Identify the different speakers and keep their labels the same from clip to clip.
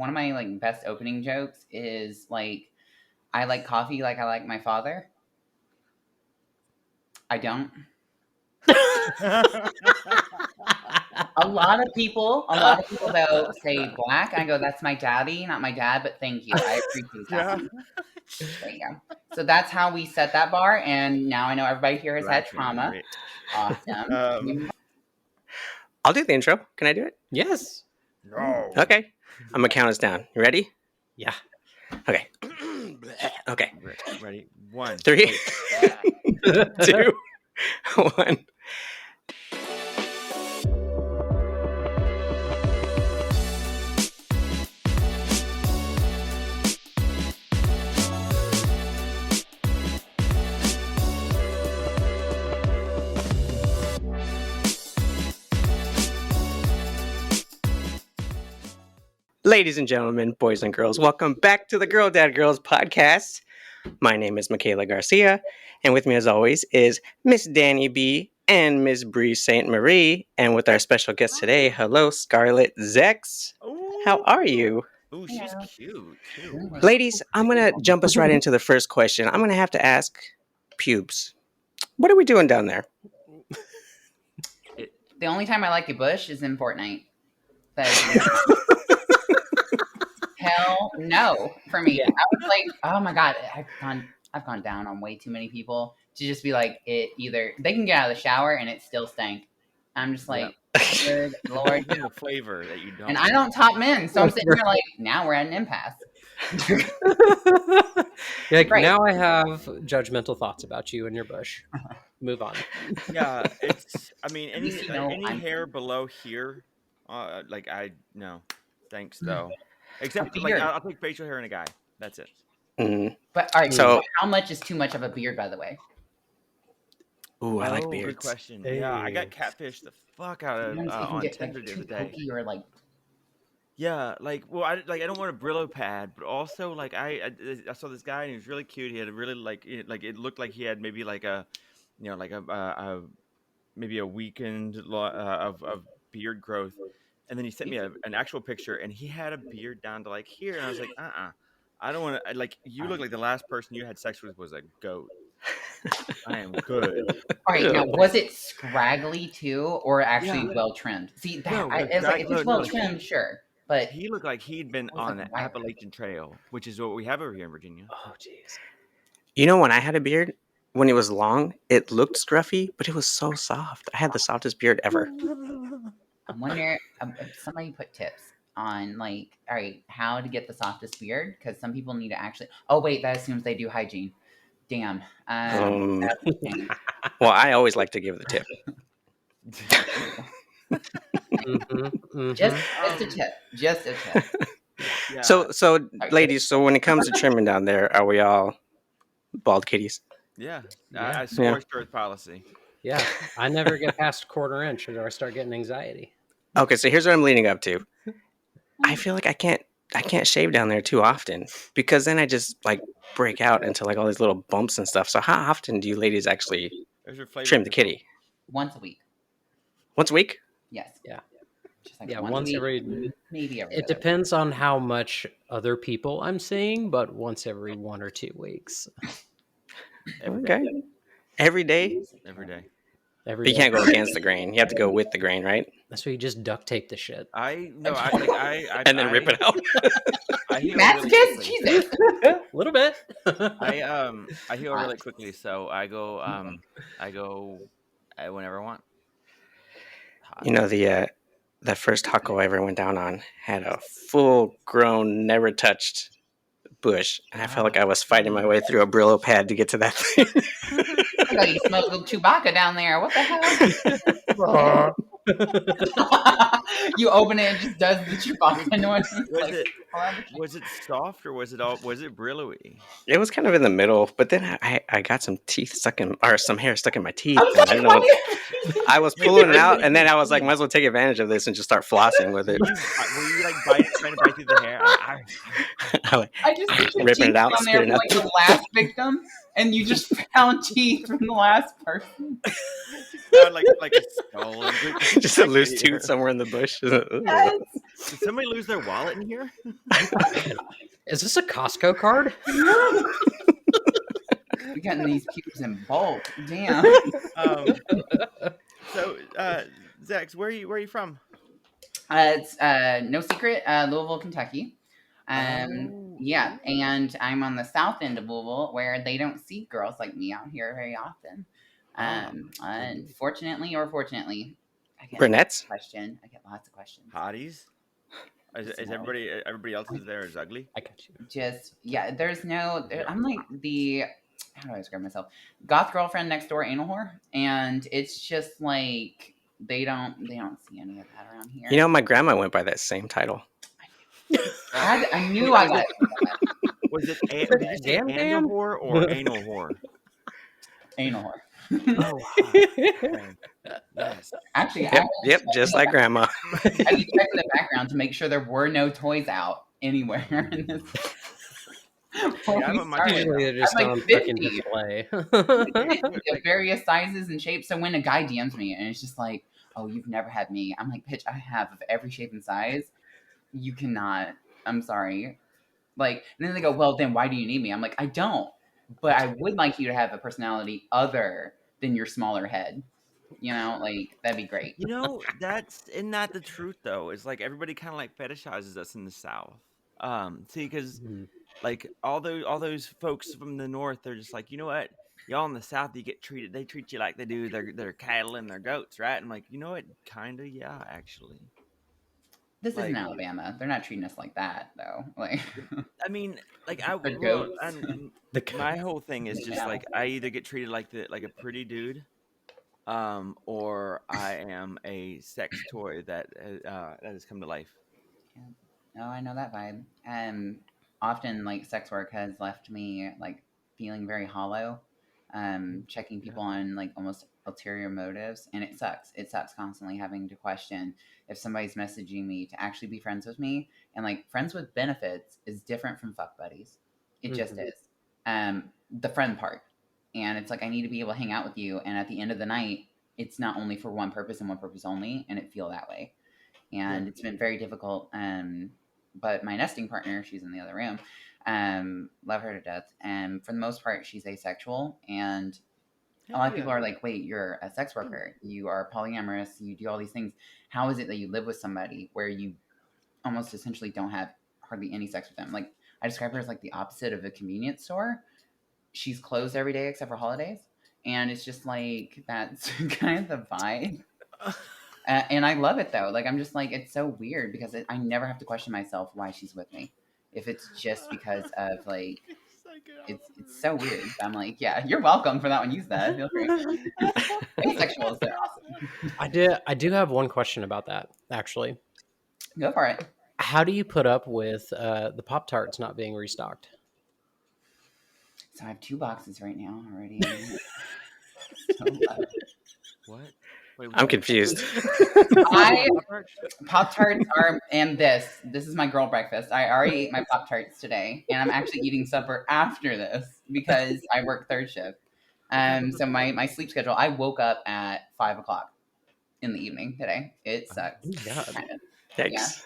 Speaker 1: one of my like best opening jokes is like, I like coffee like I like my father. I don't. A lot of people though say black. I go, that's my daddy, not my dad, but thank you. I appreciate that. There you go. So that's how we set that bar, and now I know everybody here has had trauma. Awesome.
Speaker 2: I'll do the intro. Can I do it?
Speaker 3: Yes.
Speaker 4: No.
Speaker 2: Okay. I'm gonna count us down. You ready?
Speaker 3: Yeah.
Speaker 2: Okay. Okay.
Speaker 4: Ready? 1,
Speaker 2: 3, 2, 1. Ladies and gentlemen, boys and girls, welcome back to the Girl Dad Girls podcast. My name is Michaela Garcia, and with me as always is Miss Danny B and Miss Bree St. Marie, and with our special guest today, hello, Scarlett Zex. How are you?
Speaker 4: Ooh, she's cute too.
Speaker 2: Ladies, I'm going to jump us right into the first question. I'm going to have to ask Pubes, what are we doing down there?
Speaker 1: The only time I like a bush is in Fortnite. Hell no for me. Yeah. I was like, oh my god, I've gone down on way too many people to just be like, it either they can get out of the shower and it still stank. I'm just like, good Lord,
Speaker 4: the flavor that you don't.
Speaker 1: And I don't top men, so I'm sitting here like, now we're at an impasse.
Speaker 3: Like, right. Now I have judgmental thoughts about you and your bush. Move on.
Speaker 4: Yeah, it's. I mean, any hair below here, like no, thanks though. Except like I'll take facial hair in a guy. That's it.
Speaker 2: Mm.
Speaker 1: But all right, so how much is too much of a beard, by the way?
Speaker 2: Ooh, I like beards.
Speaker 4: Good question. Hey. Yeah, I got catfished the fuck out of on Tinder the other day.
Speaker 1: Or like,
Speaker 4: yeah, like I don't want a Brillo pad, but also like I saw this guy and he was really cute. He had a really like it looked like he had maybe like a, you know, like a maybe a weekend of beard growth. And then he sent me an actual picture, and he had a beard down to like here, and I was like, I don't want to. Like, you look like the last person you had sex with was a goat. I am good.
Speaker 1: All right, now was it scraggly too, or actually well trimmed? See, if it's well trimmed, sure, but
Speaker 4: he looked like he'd been on the Appalachian Trail, which is what we have over here in Virginia.
Speaker 3: Oh, jeez.
Speaker 2: You know, when I had a beard, when it was long, it looked scruffy, but it was so soft. I had the softest beard ever.
Speaker 1: I'm wondering if somebody put tips on, like, all right, how to get the softest beard, because some people need to actually. Oh wait, that assumes they do hygiene. Damn.
Speaker 2: Well, I always like to give the tip.
Speaker 1: Just a tip. Just a tip.
Speaker 2: Yeah. So, ladies. So when it comes to trimming down there, are we all bald kitties?
Speaker 4: Yeah. I support Earth policy.
Speaker 3: Yeah, I never get past a quarter inch or I start getting anxiety.
Speaker 2: Okay, so here's what I'm leading up to. I feel like I can't shave down there too often because then I just like break out into like all these little bumps and stuff. So how often do you ladies actually trim the kitty?
Speaker 1: Once a week.
Speaker 2: Once a week?
Speaker 1: Yes.
Speaker 3: Yeah.
Speaker 1: Just like
Speaker 3: once every.
Speaker 1: Maybe every.
Speaker 3: It depends on how much other people I'm seeing, but once every 1 or 2 weeks.
Speaker 2: Okay. Every day?
Speaker 4: Every day.
Speaker 2: But you can't go against the grain. You have to go with the grain, right?
Speaker 3: That's why you just duct tape the shit.
Speaker 2: And then rip it out.
Speaker 1: Matt's kiss, Jesus.
Speaker 3: A little bit.
Speaker 4: I heal really quickly, so I go whenever I want.
Speaker 2: You know, the first taco I ever went down on had a full grown, never touched bush, and I felt like I was fighting my way through a Brillo pad to get to that thing.
Speaker 1: I thought you smoked Chewbacca down there. What the hell? You open it and just does the Chewbacca noise.
Speaker 4: Was it soft or was it Brillo-y?
Speaker 2: It was kind of in the middle, but then I got some some hair stuck in my teeth. I didn't know. I was pulling it out, and then I was like, might as well take advantage of this and just start flossing with it.
Speaker 4: Were you like trying to bite through the hair?
Speaker 1: I just
Speaker 2: ripping it out,
Speaker 1: spitting out. Like the last victim. and you just found teeth from the last person.
Speaker 4: Found like a skull. And
Speaker 2: Just a loose tooth somewhere in the bush.
Speaker 1: Yes.
Speaker 4: Did somebody lose their wallet in here?
Speaker 3: Is this a Costco card?
Speaker 1: We're getting these pubes in bulk. Damn.
Speaker 4: So, Zex, where are you from?
Speaker 1: It's no secret, Louisville, Kentucky. Yeah, and I'm on the south end of Louisville where they don't see girls like me out here very often. Unfortunately or fortunately, I get
Speaker 2: Brunettes?
Speaker 1: I get lots of questions.
Speaker 4: Hotties? Is everybody else is there is ugly?
Speaker 3: I got you.
Speaker 1: Just there's no. I'm like the how do I describe myself? Goth girlfriend next door anal whore, and it's just like they don't see any of that around here.
Speaker 2: You know, my grandma went by that same title.
Speaker 1: I knew I got it.
Speaker 4: Was it did you say anal whore or anal whore?
Speaker 1: Anal whore.
Speaker 3: Oh,
Speaker 4: Okay. Yes.
Speaker 1: Actually,
Speaker 2: Yep, just like grandma.
Speaker 1: I checked in the background to make sure there were no toys out anywhere in this.
Speaker 3: usually they're just
Speaker 1: I'm
Speaker 3: on
Speaker 1: like
Speaker 3: fucking
Speaker 1: 50.
Speaker 3: display.
Speaker 1: Of various sizes and shapes. So when a guy DMs me and it's just like, "Oh, you've never had me," I'm like, "Bitch, I have of every shape and size. You cannot. I'm sorry." Like, and then they go, "Well, then why do you need me?" I'm like, "I don't, but I would like you to have a personality other than your smaller head. You know, like that'd be great."
Speaker 4: You know, isn't that the truth though? It's like everybody kind of like fetishizes us in the South. See, because like all those folks from the North, they're just like, you know what? Y'all in the South, they treat you like they do their cattle and their goats, right? I'm like, you know what? Kinda, yeah, actually.
Speaker 1: This isn't
Speaker 4: Like,
Speaker 1: Alabama. They're not treating us like that, though. Like,
Speaker 4: I mean, like
Speaker 1: the goats.
Speaker 4: my whole thing is just like I either get treated like a pretty dude, or I am a sex toy that has come to life.
Speaker 1: Yeah. No, I know that vibe. Often like sex work has left me like feeling very hollow. Checking people on like almost ulterior motives, and it sucks. It sucks constantly having to question if somebody's messaging me to actually be friends with me, and like friends with benefits is different from fuck buddies. It just is. The friend part, and it's like I need to be able to hang out with you, and at the end of the night, it's not only for one purpose and one purpose only, and it feel that way. And it's been very difficult. But my nesting partner, she's in the other room. Love her to death. And for the most part, she's asexual. And a lot of people are like, "Wait, you're a sex worker. You are polyamorous. You do all these things. How is it that you live with somebody where you almost essentially don't have hardly any sex with them?" Like I describe her as like the opposite of a convenience store. She's closed every day except for holidays, and it's just like that's kind of the vibe. And I love it though. Like I'm just like it's so weird because I never have to question myself why she's with me. If it's just because of like it's so weird. I'm like, yeah, you're welcome for that one. Use that. Feel free. Asexuals, they're awesome.
Speaker 3: I do have one question about that, actually.
Speaker 1: Go for it.
Speaker 3: How do you put up with the Pop-Tarts not being restocked?
Speaker 1: So I have 2 boxes right now already.
Speaker 4: What? Wait,
Speaker 2: I'm confused.
Speaker 1: Pop-Tarts are, and this is my girl breakfast. I already ate my Pop-Tarts today, and I'm actually eating supper after this because I work third shift. So my sleep schedule, I woke up at 5 o'clock in the evening today. It sucks. Kind of.
Speaker 2: Thanks.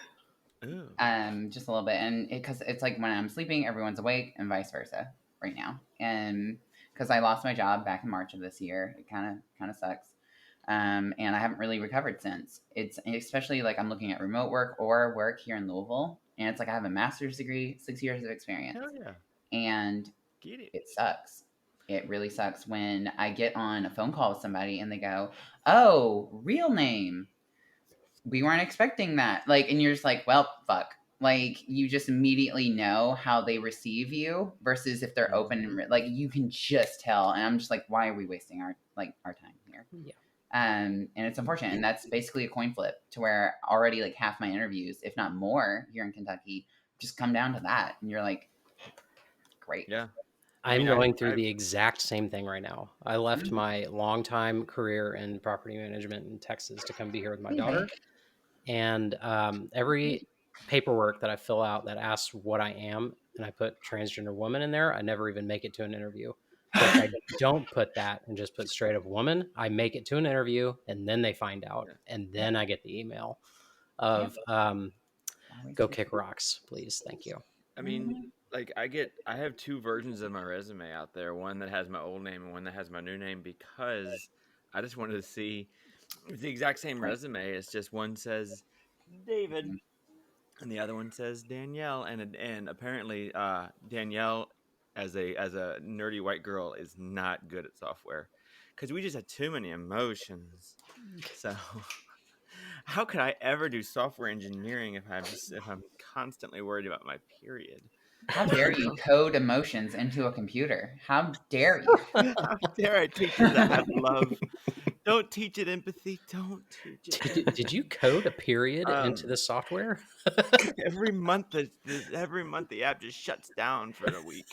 Speaker 1: Yeah. Just a little bit, and because it's like when I'm sleeping, everyone's awake, and vice versa right now. And because I lost my job back in March of this year, it kind of sucks. And I haven't really recovered since. It's especially like I'm looking at remote work or work here in Louisville, and it's like I have a master's degree, 6 years of experience, and it sucks. It really sucks when I get on a phone call with somebody and they go, "Oh, real name. We weren't expecting that." Like, and you're just like, "Well, fuck." Like, you just immediately know how they receive you versus if they're open and like you can just tell. And I'm just like, why are we wasting our time here?
Speaker 3: Yeah.
Speaker 1: And it's unfortunate, and that's basically a coin flip to where already like half my interviews, if not more, here in Kentucky, just come down to that, and you're like, great.
Speaker 4: Yeah.
Speaker 3: I'm going through the exact same thing right now. I left my longtime career in property management in Texas to come be here with my daughter. And every paperwork that I fill out that asks what I am, and I put transgender woman in there, I never even make it to an interview. So if I don't put that and just put straight up woman, I make it to an interview and then they find out. And then I get the email of go kick rocks, please. Thank you.
Speaker 4: I mean, like I have two versions of my resume out there, one that has my old name and one that has my new name, because I just wanted to see it's the exact same resume. It's just one says David and the other one says Danielle, and apparently Danielle as a nerdy white girl is not good at software because we just have too many emotions. So how could I ever do software engineering if I'm constantly worried about my period?
Speaker 1: How dare you code emotions into a computer? How dare you?
Speaker 4: How dare I teach it to have love? Don't teach it empathy. Don't teach it empathy.
Speaker 3: Did you code a period into the software?
Speaker 4: Every month the app just shuts down for a week.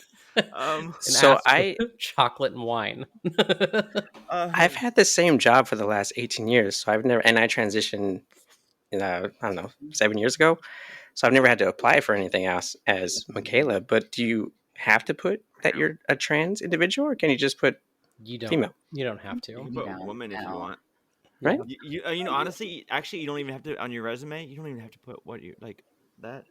Speaker 2: So
Speaker 3: chocolate and wine.
Speaker 2: I've had the same job for the last 18 years. So I've never, and I transitioned, I don't know, 7 years ago. So I've never had to apply for anything else as Michaela. But do you have to put that you're a trans individual, or can you just put female?
Speaker 3: You don't have to.
Speaker 4: You can put woman if you want.
Speaker 2: Right?
Speaker 4: You know, honestly, actually, you don't even have to on your resume. You don't even have to put what you like that.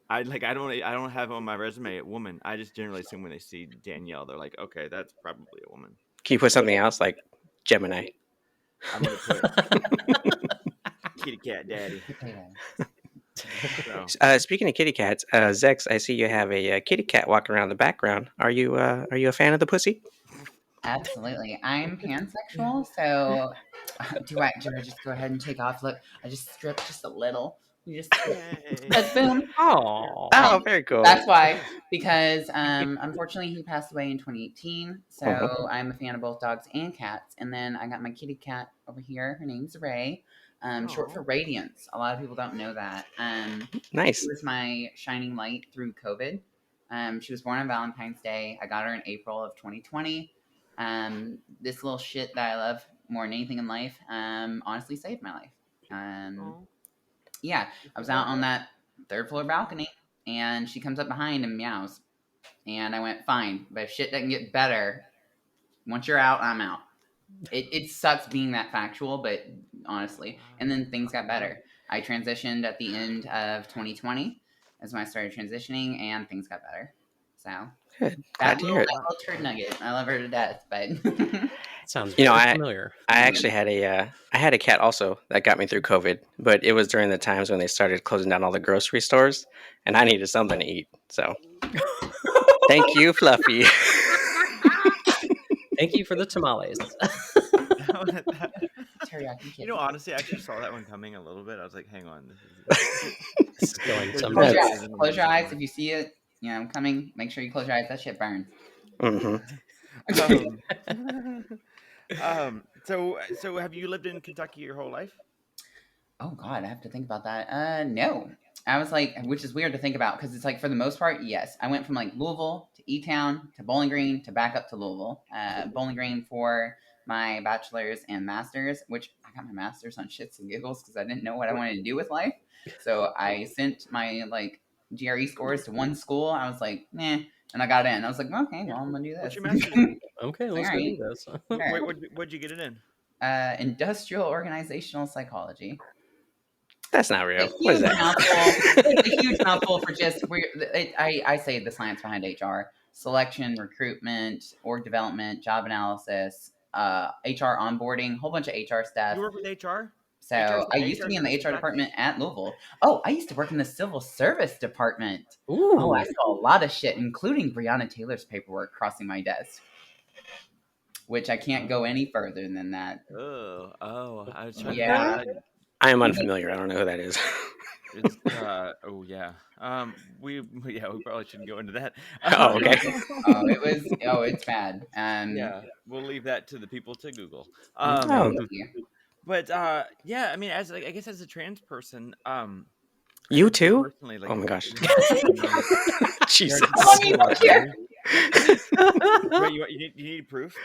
Speaker 4: I don't have on my resume a woman. I just generally assume when they see Danielle, they're like, okay, that's probably a woman.
Speaker 2: Can you put something else like Gemini?
Speaker 4: I'm gonna put kitty cat daddy.
Speaker 2: So. Speaking of kitty cats, Zex, I see you have a kitty cat walking around the background. Are you a fan of the pussy?
Speaker 1: Absolutely. I'm pansexual, so do I just go ahead and take off? Look, I just stripped just a little. You just boom.
Speaker 2: Oh, very cool.
Speaker 1: That's why, because unfortunately he passed away in 2018. So I'm a fan of both dogs and cats. And then I got my kitty cat over here. Her name's Ray, short for Radiance. A lot of people don't know that.
Speaker 2: Nice.
Speaker 1: She was my shining light through COVID. She was born on Valentine's Day. I got her in April of 2020. This little shit that I love more than anything in life, honestly saved my life. Yeah, I was out on that third floor balcony, and she comes up behind and meows. And I went, fine, but if shit doesn't get better, once you're out, I'm out. It sucks being that factual, but honestly. And then things got better. I transitioned at the end of 2020 is when I started transitioning, and things got better. So
Speaker 2: good.
Speaker 1: That little turd nugget, I love her to death, but
Speaker 3: sounds familiar.
Speaker 2: I actually had a cat also that got me through COVID, but it was during the times when they started closing down all the grocery stores, and I needed something to eat. So, thank you, Fluffy.
Speaker 3: Thank you for the tamales.
Speaker 4: You know, honestly, I actually saw that one coming a little bit. I was like, hang on.
Speaker 3: This is going
Speaker 1: close your eyes if you see it. You know, coming. Make sure you close your eyes. That shit burns.
Speaker 4: So have you lived in Kentucky your whole life?
Speaker 1: Oh God, I have to think about that. No. I was like, which is weird to think about because it's like for the most part, yes. I went from like Louisville to E-Town to Bowling Green to back up to Louisville. Bowling Green for my bachelor's and master's, which I got my master's on shits and giggles because I didn't know what I wanted to do with life. So I sent my like GRE scores to one school. I was like, nah, and I got in. I was like, okay, well I'm gonna do this.
Speaker 4: What's your master's?
Speaker 3: Okay, let's go do this.
Speaker 4: What'd you get it in?
Speaker 1: Industrial organizational psychology.
Speaker 2: That's not real.
Speaker 1: What is that? It's a huge mouthful for just I say the science behind HR: selection, recruitment, org development, job analysis, HR onboarding, whole bunch of HR stuff.
Speaker 4: You work with HR?
Speaker 1: So I used to be in the HR department at Louisville. Oh, I used to work in the civil service department.
Speaker 3: Ooh.
Speaker 1: Oh, I saw a lot of shit, including Breonna Taylor's paperwork crossing my desk. Which I can't go any further than that.
Speaker 4: Oh, I was trying
Speaker 1: to
Speaker 2: I am unfamiliar. I don't know who that is.
Speaker 4: It's we probably shouldn't go into that.
Speaker 2: Oh, okay.
Speaker 1: It's bad.
Speaker 4: Yeah, we'll leave that to the people to Google. But yeah, I mean, I guess as a trans person,
Speaker 2: you too?
Speaker 4: Personally, like,
Speaker 2: oh my gosh,
Speaker 4: Jesus! Wait, you need proof?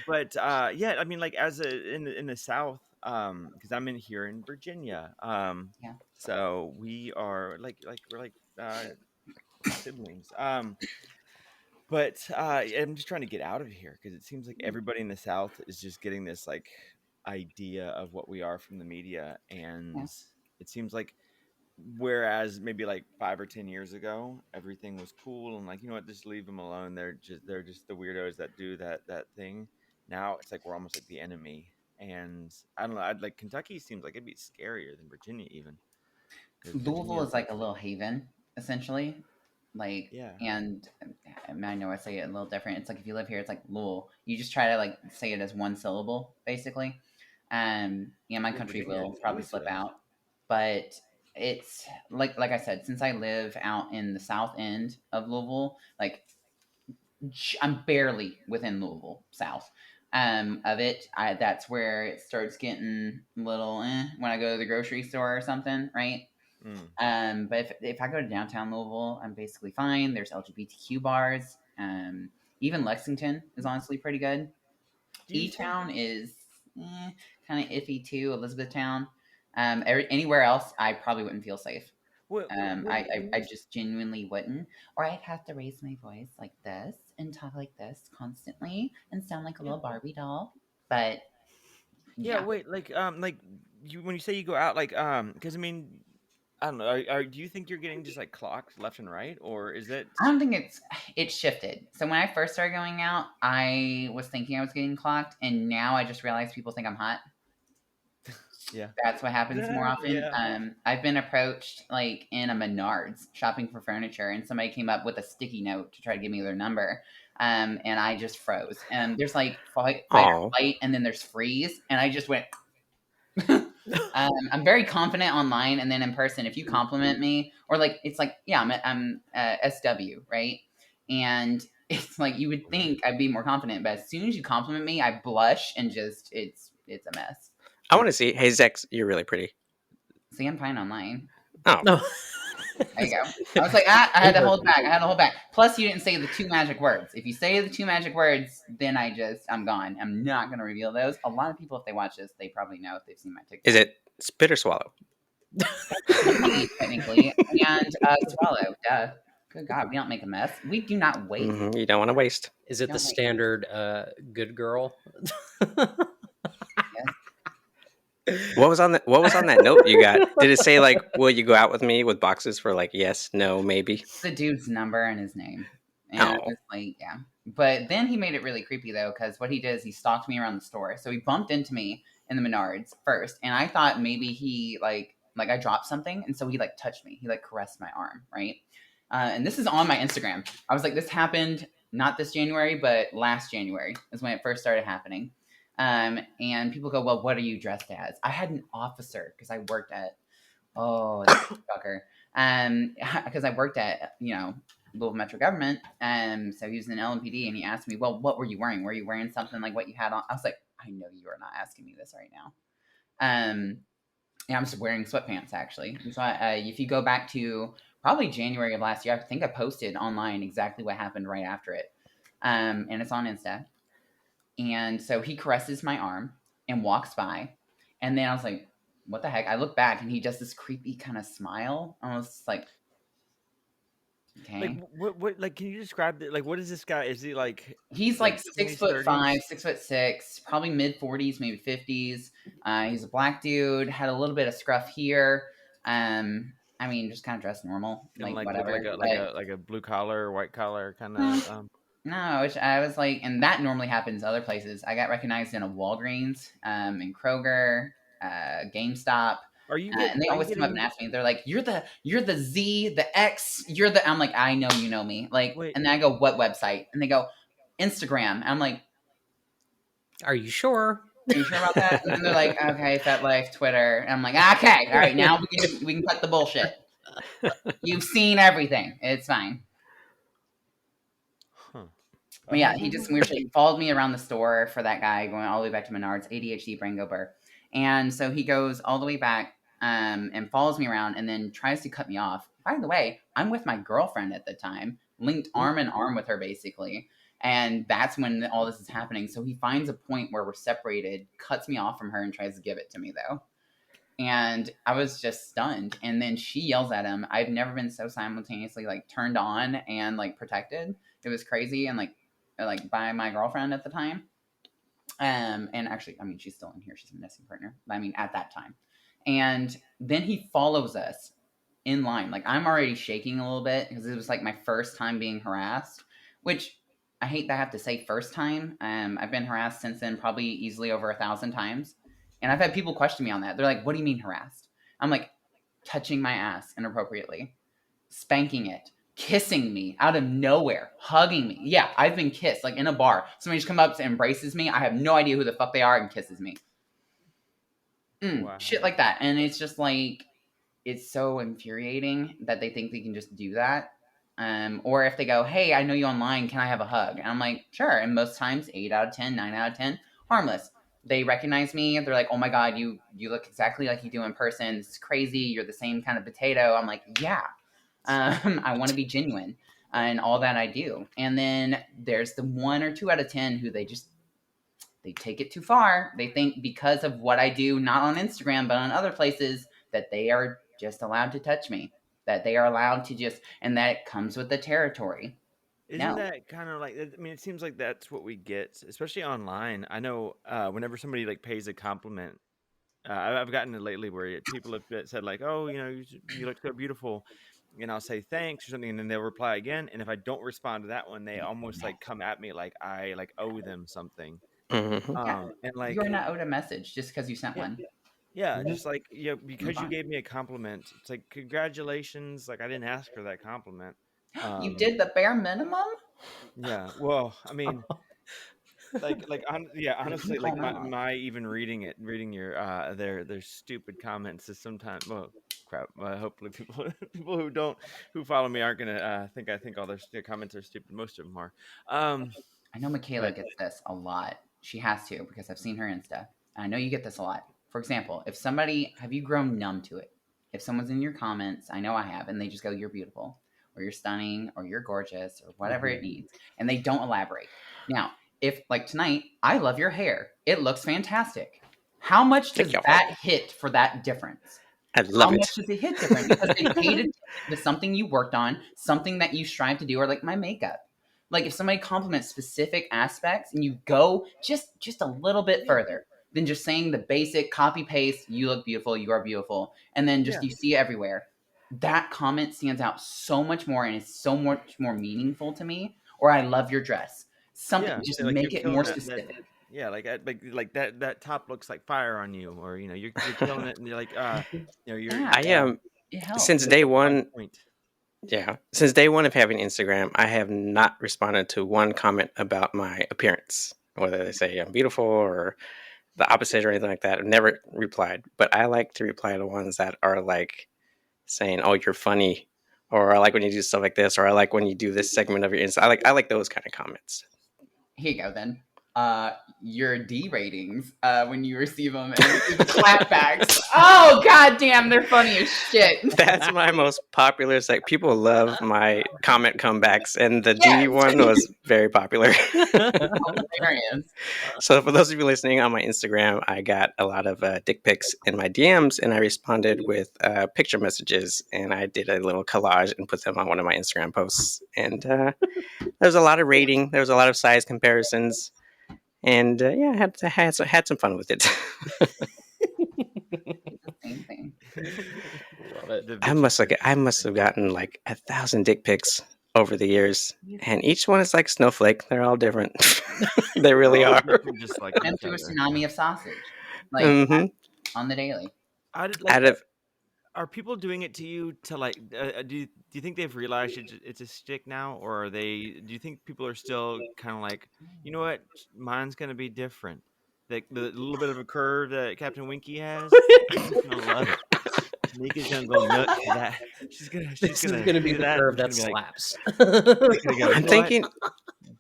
Speaker 4: But yeah, I mean, like in the South, because I'm here in Virginia, so we are we're like siblings. But I'm just trying to get out of here because it seems like everybody in the South is just getting this like idea of what we are from the media,
Speaker 1: Yeah.
Speaker 4: and it seems like whereas maybe like 5 or 10 years ago, everything was cool and like you know what, just leave them alone. They're just the weirdos that do that thing. Now it's like we're almost like the enemy, and I don't know. I'd like Kentucky seems like it'd be scarier than Virginia even because
Speaker 1: Louisville
Speaker 4: Virginia's
Speaker 1: is like
Speaker 4: like
Speaker 1: a little haven, essentially. Like,
Speaker 4: yeah.
Speaker 1: and I know I say it a little different. It's like if you live here, it's like Louisville. You just try to like say it as one syllable, basically. Yeah, my
Speaker 4: Well,
Speaker 1: country
Speaker 4: Virginia
Speaker 1: will probably slip
Speaker 4: Louisville.
Speaker 1: out, but it's like I said, since I live out in the south end of Louisville, like I'm barely within Louisville South. Of it, that's where it starts getting a little when I go to the grocery store or something, right?
Speaker 4: Mm.
Speaker 1: But if I go to downtown Louisville, I'm basically fine. There's LGBTQ bars. Even Lexington is honestly pretty good.
Speaker 4: Do you
Speaker 1: E
Speaker 4: think?
Speaker 1: Town is kind of iffy too. Elizabethtown. Anywhere else, I probably wouldn't feel safe.
Speaker 4: When
Speaker 1: I
Speaker 4: you
Speaker 1: just genuinely wouldn't. Or I'd have to raise my voice like this and talk like this constantly and sound like a
Speaker 4: yeah
Speaker 1: little Barbie doll. But
Speaker 4: yeah
Speaker 1: yeah,
Speaker 4: wait like you when you say you go out like because I mean I don't know do you think you're getting just like clocked left and right or is it
Speaker 1: I don't think it's shifted. So when I first started going out, I was thinking I was getting clocked, and now I just realize people think I'm hot.
Speaker 4: yeah
Speaker 1: That's what happens more often.
Speaker 4: yeah
Speaker 1: I've been approached like in a Menards shopping for furniture, and somebody came up with a sticky note to try to give me their number, and I just froze. And there's like fight or
Speaker 2: Oh,
Speaker 1: flight, and then there's freeze, and I just went. I'm very confident online, and then in person, if you compliment me, or like it's like, yeah, I'm SW, right? And it's like you would think I'd be more confident, but as soon as you compliment me, I blush and just it's a mess.
Speaker 2: I want to see. Hey, Zex, you're really pretty.
Speaker 1: See, I'm fine online.
Speaker 2: Oh,
Speaker 3: No.
Speaker 1: There you go. I was like, I had to hold back. I had to hold back. Plus, you didn't say the two magic words. If you say the two magic words, then I'm gone. I'm not going to reveal those. A lot of people, if they watch this, they probably know if they've seen my TikTok.
Speaker 2: is it spit or swallow?
Speaker 1: Technically, and swallow. Duh. Good God, we don't make a mess. We do not waste.
Speaker 2: You don't want to waste.
Speaker 3: Is it the
Speaker 1: Don't waste.
Speaker 3: standard good girl?
Speaker 1: Yes.
Speaker 2: What was on that? What was on that note you got? Did it say like, "Will you go out with me?" with boxes for like yes, no, maybe?
Speaker 1: The dude's number and his name, and I
Speaker 2: Oh,
Speaker 1: was like, yeah. But then he made it really creepy though, because what he did is he stalked me around the store. So he bumped into me in the Menards first, and I thought maybe he like I dropped something, and so he like touched me. He like caressed my arm, right? And this is on my Instagram. I was like, this happened not this January, but last January is when it first started happening. And people go, well, what are you dressed as? I had an officer because I worked at that fucker. Because I worked at Louisville Metro Government, so he was in LMPD, and he asked me, well, what were you wearing? Were you wearing something like what you had on? I was like, I know you are not asking me this right now. Yeah, I'm just wearing sweatpants actually. So if you go back to probably January of last year, I think I posted online exactly what happened right after it, and it's on Insta. And so he caresses my arm and walks by, and then I was like, "What the heck?" I look back, and he does this creepy kind of smile. I was like,
Speaker 4: like
Speaker 1: "Okay."
Speaker 4: what like can you describe it like what is this guy is he
Speaker 1: He's
Speaker 4: like
Speaker 1: like
Speaker 4: still in his
Speaker 1: 6'5",
Speaker 4: 30s
Speaker 1: 6'6", probably mid 40s, maybe 50s. He's a black dude, had a little bit of scruff here. I mean, just kind of dressed normal,
Speaker 4: and
Speaker 1: like
Speaker 4: like look
Speaker 1: whatever.
Speaker 4: like a blue collar white collar kind
Speaker 1: But
Speaker 4: of
Speaker 1: no, which I was like, and that normally happens other places. I got recognized in a Walgreens, in Kroger, GameStop. And they
Speaker 4: are you
Speaker 1: always come up and
Speaker 4: getting
Speaker 1: ask me. They're like, "You're the Z, the X. You're the." I'm like, "I know you know me." Like,
Speaker 4: wait
Speaker 1: and then I go, "What website?" And they go, "Instagram." And I'm like,
Speaker 3: Are you sure?
Speaker 1: "Are you sure about that?" And then they're like, "Okay, FetLife, Twitter." And I'm like, "Okay, all right, now we can cut the bullshit. You've seen everything. It's fine."
Speaker 4: huh
Speaker 1: But yeah, he did some weird shit. He followed me around the store for that guy going all the way back to Menards, ADHD brain go burr. And so he goes all the way back and follows me around and then tries to cut me off. By the way, I'm with my girlfriend at the time, linked arm in arm with her basically. And that's when all this is happening. So he finds a point where we're separated, cuts me off from her, and tries to give it to me though. And I was just stunned. And then she yells at him. I've never been so simultaneously like turned on and like protected. It was crazy, and like by my girlfriend at the time. And actually, I mean, she's still in here. She's a missing partner. I mean, at that time. And then he follows us in line. Like, I'm already shaking a little bit because it was like my first time being harassed, which I hate that I have to say first time. I've been harassed since then, probably easily over 1,000 times. And I've had people question me on that. They're like, what do you mean harassed? I'm like, touching my ass inappropriately, spanking it, kissing me out of nowhere, hugging me. Yeah, I've been kissed, like in a bar. Somebody just comes up and embraces me. I have no idea who the fuck they are and kisses me.
Speaker 4: Wow.
Speaker 1: Shit like that. And it's just like, it's so infuriating that they think they can just do that. Or if they go, hey, I know you online, can I have a hug? And I'm like, sure. And most times, 8 out of 10, 9 out of 10, harmless. They recognize me. They're like, oh my God, you look exactly like you do in person. This is crazy. You're the same kind of potato. I'm like, yeah. I want to be genuine in all that I do. And then there's the 1 or 2 out of 10 who they take it too far. They think because of what I do, not on Instagram, but on other places, that they are just allowed to touch me, that they are allowed to just, and that it comes with the territory.
Speaker 4: Isn't
Speaker 1: No.
Speaker 4: that kind of like? I mean, it seems like that's what we get, especially online. I know whenever somebody like pays a compliment, I've gotten it lately where people have said like, "Oh, you look so beautiful," and I'll say thanks or something, and then they'll reply again. And if I don't respond to that one, they almost like come at me like I like owe them something.
Speaker 2: Mm-hmm.
Speaker 1: Yeah.
Speaker 4: And
Speaker 1: You are
Speaker 4: like,
Speaker 1: not owed a message just because you sent
Speaker 4: yeah,
Speaker 1: one.
Speaker 4: yeah, just like
Speaker 1: Move
Speaker 4: because you
Speaker 1: on.
Speaker 4: gave me a compliment, it's like congratulations. Like I didn't ask for that compliment.
Speaker 1: You did the bare minimum?
Speaker 4: Yeah. Well, I mean, yeah, honestly, like
Speaker 1: Call them out.
Speaker 4: my even reading your their stupid comments is sometimes, well, crap. Hopefully people who follow me aren't gonna think I think all their comments are stupid. Most of them are.
Speaker 1: I know Michaela
Speaker 4: But
Speaker 1: gets this a lot. She has to because I've seen her Insta. And I know you get this a lot. For example, if somebody, have you grown numb to it? If someone's in your comments, I know I have, and they just go, you're beautiful, or you're stunning, or you're gorgeous, or whatever it needs, and they don't elaborate. Now, if like tonight, I love your hair, it looks fantastic. How much
Speaker 2: Thank
Speaker 1: does
Speaker 2: you.
Speaker 1: that hit for that difference?
Speaker 2: I
Speaker 1: How
Speaker 2: love
Speaker 1: much
Speaker 2: it.
Speaker 1: does it hit different? Because they paid attention to something you worked on, something that you strive to do, or like my makeup. Like if somebody compliments specific aspects and you go just a little bit further than just saying the basic copy paste, you look beautiful, you are beautiful, and then just
Speaker 4: yeah,
Speaker 1: you see it everywhere. That comment stands out so much more and is so much more meaningful to me. Or I love your dress. Something
Speaker 4: yeah,
Speaker 1: just
Speaker 4: say like you're
Speaker 1: make it more
Speaker 4: killing that.
Speaker 1: specific.
Speaker 4: Yeah, like that top looks like fire on you, or you're killing it, and you're like you're
Speaker 1: Yeah,
Speaker 2: I am
Speaker 1: it helps.
Speaker 2: since
Speaker 4: that's
Speaker 2: day
Speaker 4: on
Speaker 2: one.
Speaker 4: point.
Speaker 2: Yeah, since day one of having Instagram, I have not responded to one comment about my appearance, whether they say I'm beautiful or the opposite or anything like that. I've never replied, but I like to reply to ones that are like saying, "Oh, you're funny," or "I like when you do stuff like this," or "I like when you do this segment of your Insta." I like those kind of comments.
Speaker 1: Here you go then. Your D ratings when you receive them and receive the clapbacks. Oh god damn, they're funny as shit.
Speaker 2: That's my most popular. It's like people love my comment comebacks, and the D
Speaker 1: Yes.
Speaker 2: one was very popular.
Speaker 1: Hilarious.
Speaker 2: So for those of you listening on my Instagram, I got a lot of dick pics in my DMs, and I responded with picture messages, and I did a little collage and put them on one of my Instagram posts. And there was a lot of rating. There was a lot of size comparisons, and yeah, I had some fun with it.
Speaker 1: Same thing.
Speaker 3: Love it.
Speaker 4: The
Speaker 2: I must have gotten like 1,000 dick pics over the years, and each one is like snowflake. They're all different. They really
Speaker 4: all
Speaker 2: are.
Speaker 4: different, just like
Speaker 1: I'm
Speaker 4: each
Speaker 1: through a
Speaker 4: other.
Speaker 1: tsunami of sausage. Like
Speaker 2: Hmm.
Speaker 1: on the daily.
Speaker 4: I did like.
Speaker 2: Out of
Speaker 4: Are people doing it to you to like? Do you think they've realized it's a stick now, or are they? Do you think people are still kind of like, you know what, mine's gonna be different? The little bit of a curve that Captain Winky has, Nika's gonna love it. Nika's gonna go nuts for that. She's
Speaker 3: This is
Speaker 4: gonna
Speaker 3: going to be
Speaker 4: see
Speaker 3: the
Speaker 4: that.
Speaker 3: curve
Speaker 4: And
Speaker 3: that
Speaker 4: she's gonna be like,
Speaker 3: slaps.
Speaker 4: she's gonna go. You
Speaker 2: I'm
Speaker 4: know what?
Speaker 2: thinking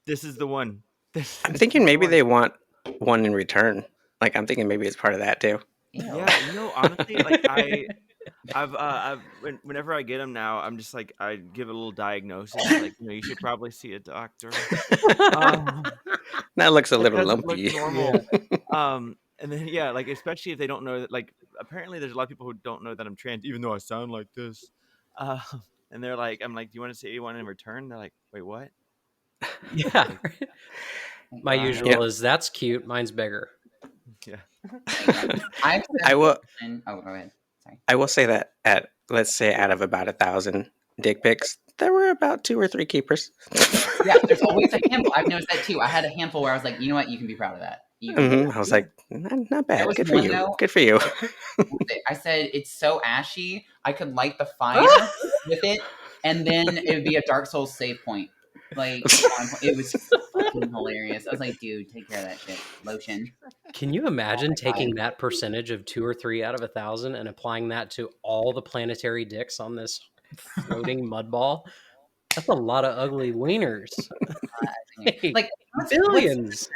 Speaker 4: This is the one.
Speaker 2: I'm
Speaker 4: This
Speaker 2: thinking
Speaker 4: is the
Speaker 2: maybe
Speaker 4: one.
Speaker 2: they want one in return. Like I'm thinking maybe it's part of that too.
Speaker 1: Ew.
Speaker 4: Yeah, honestly, like whenever I get them now, I'm just like I give a little diagnosis, like you should probably see a doctor. Um,
Speaker 2: That looks a
Speaker 4: that
Speaker 2: little
Speaker 4: doesn't look
Speaker 2: lumpy.
Speaker 3: Yeah.
Speaker 4: normal. And then yeah, like especially if they don't know that, like apparently there's a lot of people who don't know that I'm trans, even though I sound like this. Uh, and they're like, I'm like, do you want to see one in return? They're like, wait, what?
Speaker 3: Yeah. My usual is that's cute. Mine's bigger.
Speaker 4: Yeah.
Speaker 2: I will.
Speaker 1: Oh, go ahead. Sorry.
Speaker 2: I will say that let's say out of about 1,000 dick pics, there were about 2 or 3 keepers.
Speaker 1: Yeah, there's always a handful. I've noticed that too. I had a handful where I was like, you know what, you can be proud of that.
Speaker 2: I was like, not bad. Good for you.
Speaker 1: Though,
Speaker 2: good for you.
Speaker 1: I said it's so ashy. I could light the fire with it, and then it would be a Dark Souls save point. Like it was fucking hilarious. I was like, dude, take care of that shit. Lotion.
Speaker 3: Can you imagine taking that percentage of 2 or 3 out of 1,000 and applying that to all the planetary dicks on this floating mud ball? That's a lot of ugly wieners.
Speaker 1: Like billions.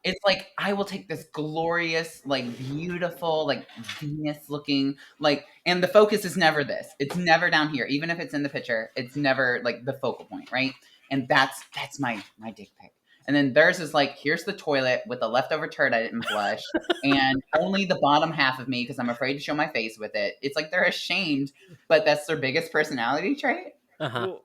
Speaker 1: It's like I will take this glorious, like beautiful, like Venus looking, like, and the focus is never this. It's never down here. Even if it's in the picture, it's never like the focal point, right? And that's my dick pic. And then theirs is like, here's the toilet with the leftover turd I didn't flush, and only the bottom half of me because I'm afraid to show my face with it. It's like they're ashamed, but that's their biggest personality trait.
Speaker 4: Well,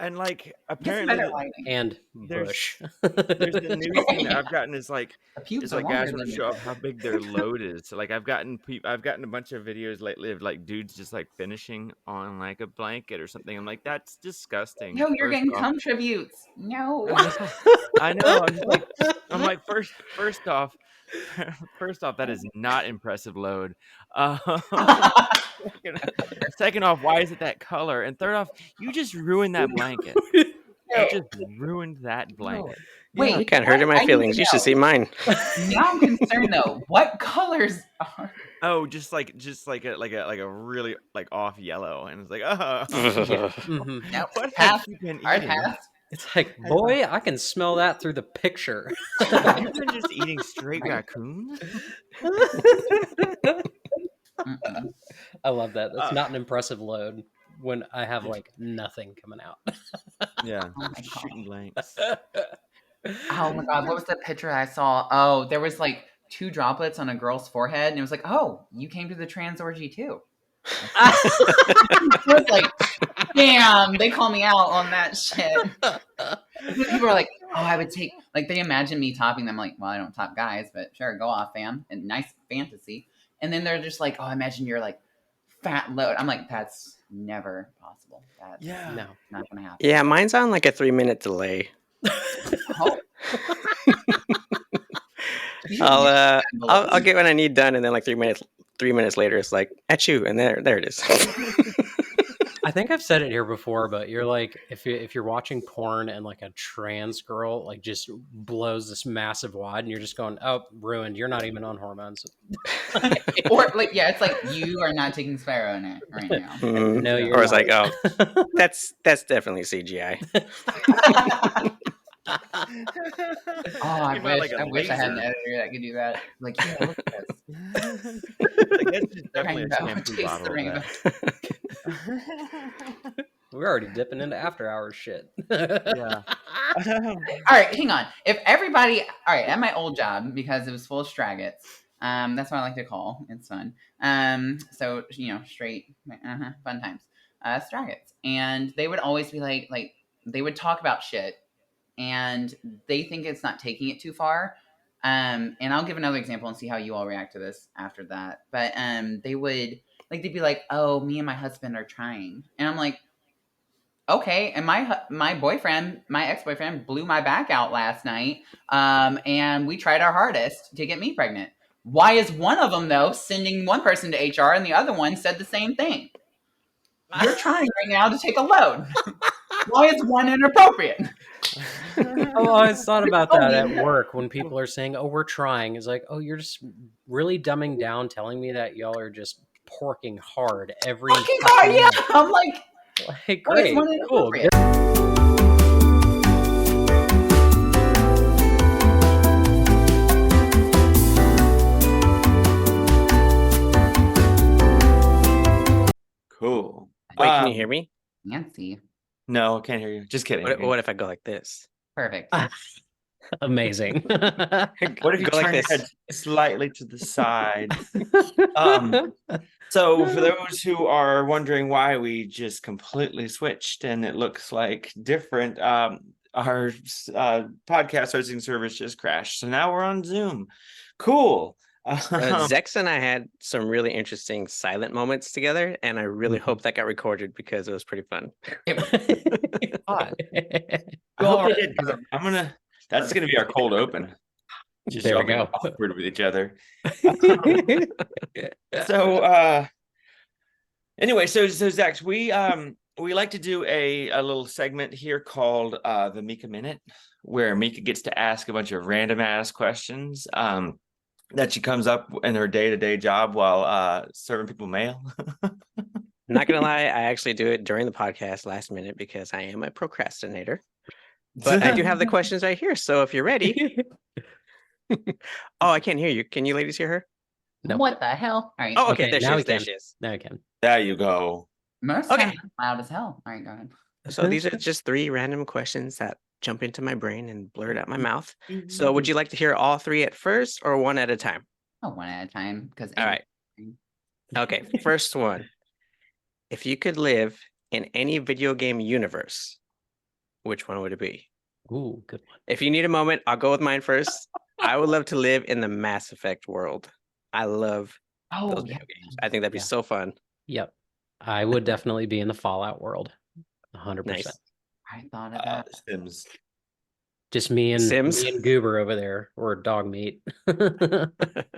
Speaker 4: and like apparently,
Speaker 3: and bush.
Speaker 4: There's the new thing that I've gotten is like, guys want to show off how big their load is. So like I've gotten a bunch of videos lately of like dudes just like finishing on like a blanket or something. I'm like, that's disgusting.
Speaker 1: No, you're getting cum tributes. No,
Speaker 4: I know. I'm like, first off, that is not impressive load. Second off, why is it that color? And third off, you just ruined that blanket. You just ruined that blanket.
Speaker 1: Wait,
Speaker 2: you can't hurt my feelings. You should see mine.
Speaker 1: Now I'm concerned though. What colors are?
Speaker 4: Oh, just like a really like off yellow, and it's like,
Speaker 1: Now
Speaker 4: what have you been eating?
Speaker 3: It's like, boy, I can smell that through the picture.
Speaker 4: You've been just eating straight raccoon.
Speaker 3: I love that. That's not an impressive load when I have like nothing coming out.
Speaker 4: Yeah, shooting blanks.
Speaker 1: Oh my god, what was that picture I saw? Oh, there was like 2 droplets on a girl's forehead, and it was like, oh, you came to the trans orgy too. I was like, damn, they call me out on that shit. People are like, oh, I would take, like, they imagine me topping them. Like, well, I don't top guys, but sure, go off, fam. And nice fantasy. And then they're just like, oh, I imagine you're like fat load. I'm like, that's never possible. That's not gonna happen.
Speaker 2: Yeah, mine's on like a 3-minute delay.
Speaker 1: Oh.
Speaker 2: I'll get what I need done, and then like 3 minutes later, it's like at you, and there it is.
Speaker 3: I think I've said it here before, but you're like, if you're watching porn and like a trans girl like just blows this massive wad, and you're just going, oh, ruined. You're not even on hormones.
Speaker 1: Or like, yeah, it's like you are not taking Sparrow in it right now.
Speaker 3: No, you're
Speaker 2: or it's
Speaker 3: not.
Speaker 2: like, oh, that's definitely CGI.
Speaker 1: I wish I had an editor that could do that. Like, yeah, look at this.
Speaker 4: Like, that's just definitely a shampoo bottle.
Speaker 3: We're already dipping into after hours shit.
Speaker 4: Yeah.
Speaker 1: All right, hang on. If everybody, all right, at my old job, because it was full of straggots, that's what I like to call. It's fun. So straight, fun times. Straggots, and they would always be like they would talk about shit. And they think it's not taking it too far. And I'll give another example and see how you all react to this after that. But they'd be like, oh, me and my husband are trying. And I'm like, okay. And my boyfriend, my ex-boyfriend, blew my back out last night. And we tried our hardest to get me pregnant. Why is one of them, though, sending one person to HR and the other one said the same thing? You're trying right now to take a load. Why is one inappropriate?
Speaker 3: I've always thought about that at work when people are saying, oh, we're trying. It's like, oh, you're just really dumbing down telling me that y'all are just porking hard every
Speaker 1: hard, yeah. I'm like
Speaker 3: great, cool.
Speaker 4: Cool.
Speaker 2: Wait, can you hear me?
Speaker 1: Nancy.
Speaker 4: No, I can't hear you. Just kidding.
Speaker 2: What if I go like this?
Speaker 1: Perfect.
Speaker 3: Amazing.
Speaker 4: What if you
Speaker 2: go
Speaker 4: turn
Speaker 2: like
Speaker 4: your
Speaker 2: this?
Speaker 4: head slightly to the side? So for those who are wondering why we just completely switched and it looks like different, podcast hosting service just crashed, so now we're on Zoom. Cool.
Speaker 2: Zex and I had some really interesting silent moments together, and I really hope that got recorded because it was pretty fun.
Speaker 4: I hope they did, because that's gonna be our cold open. Just
Speaker 3: There we
Speaker 4: y'all being
Speaker 3: go.
Speaker 4: awkward with each other. Anyway, so Zex, we like to do a little segment here called the Mika Minute, where Mika gets to ask a bunch of random ass questions that she comes up in her day-to-day job while serving people mail.
Speaker 2: Not gonna lie, I actually do it during the podcast last minute because I am a procrastinator. But I do have the questions right here, so if you're ready. Oh, I can't hear you. Can you ladies hear her?
Speaker 3: No.
Speaker 1: What the hell? All right.
Speaker 2: Oh, okay.
Speaker 3: Okay,
Speaker 2: There
Speaker 3: now
Speaker 2: she
Speaker 3: we
Speaker 2: is.
Speaker 3: can. Now we can.
Speaker 4: There you go.
Speaker 1: Most
Speaker 2: Okay.
Speaker 1: times I'm loud as hell. All right, go ahead.
Speaker 2: So these are just 3 random questions that jump into my brain and blurt out my mouth. So would you like to hear all 3 at first or one at a time?
Speaker 1: Oh, one at a time. Because
Speaker 2: All right. Okay, first one. If you could live in any video game universe, which one would it be?
Speaker 3: Ooh, good one.
Speaker 2: If you need a moment, I'll go with mine first. I would love to live in the Mass Effect world. I love those video games. I think that'd be so fun.
Speaker 3: Yep. I would definitely be in the Fallout world. 100%.
Speaker 2: Nice.
Speaker 1: I thought of that.
Speaker 4: Sims.
Speaker 3: Just me and
Speaker 2: Sims?
Speaker 3: Goober over there, or dog meat.
Speaker 1: Oh my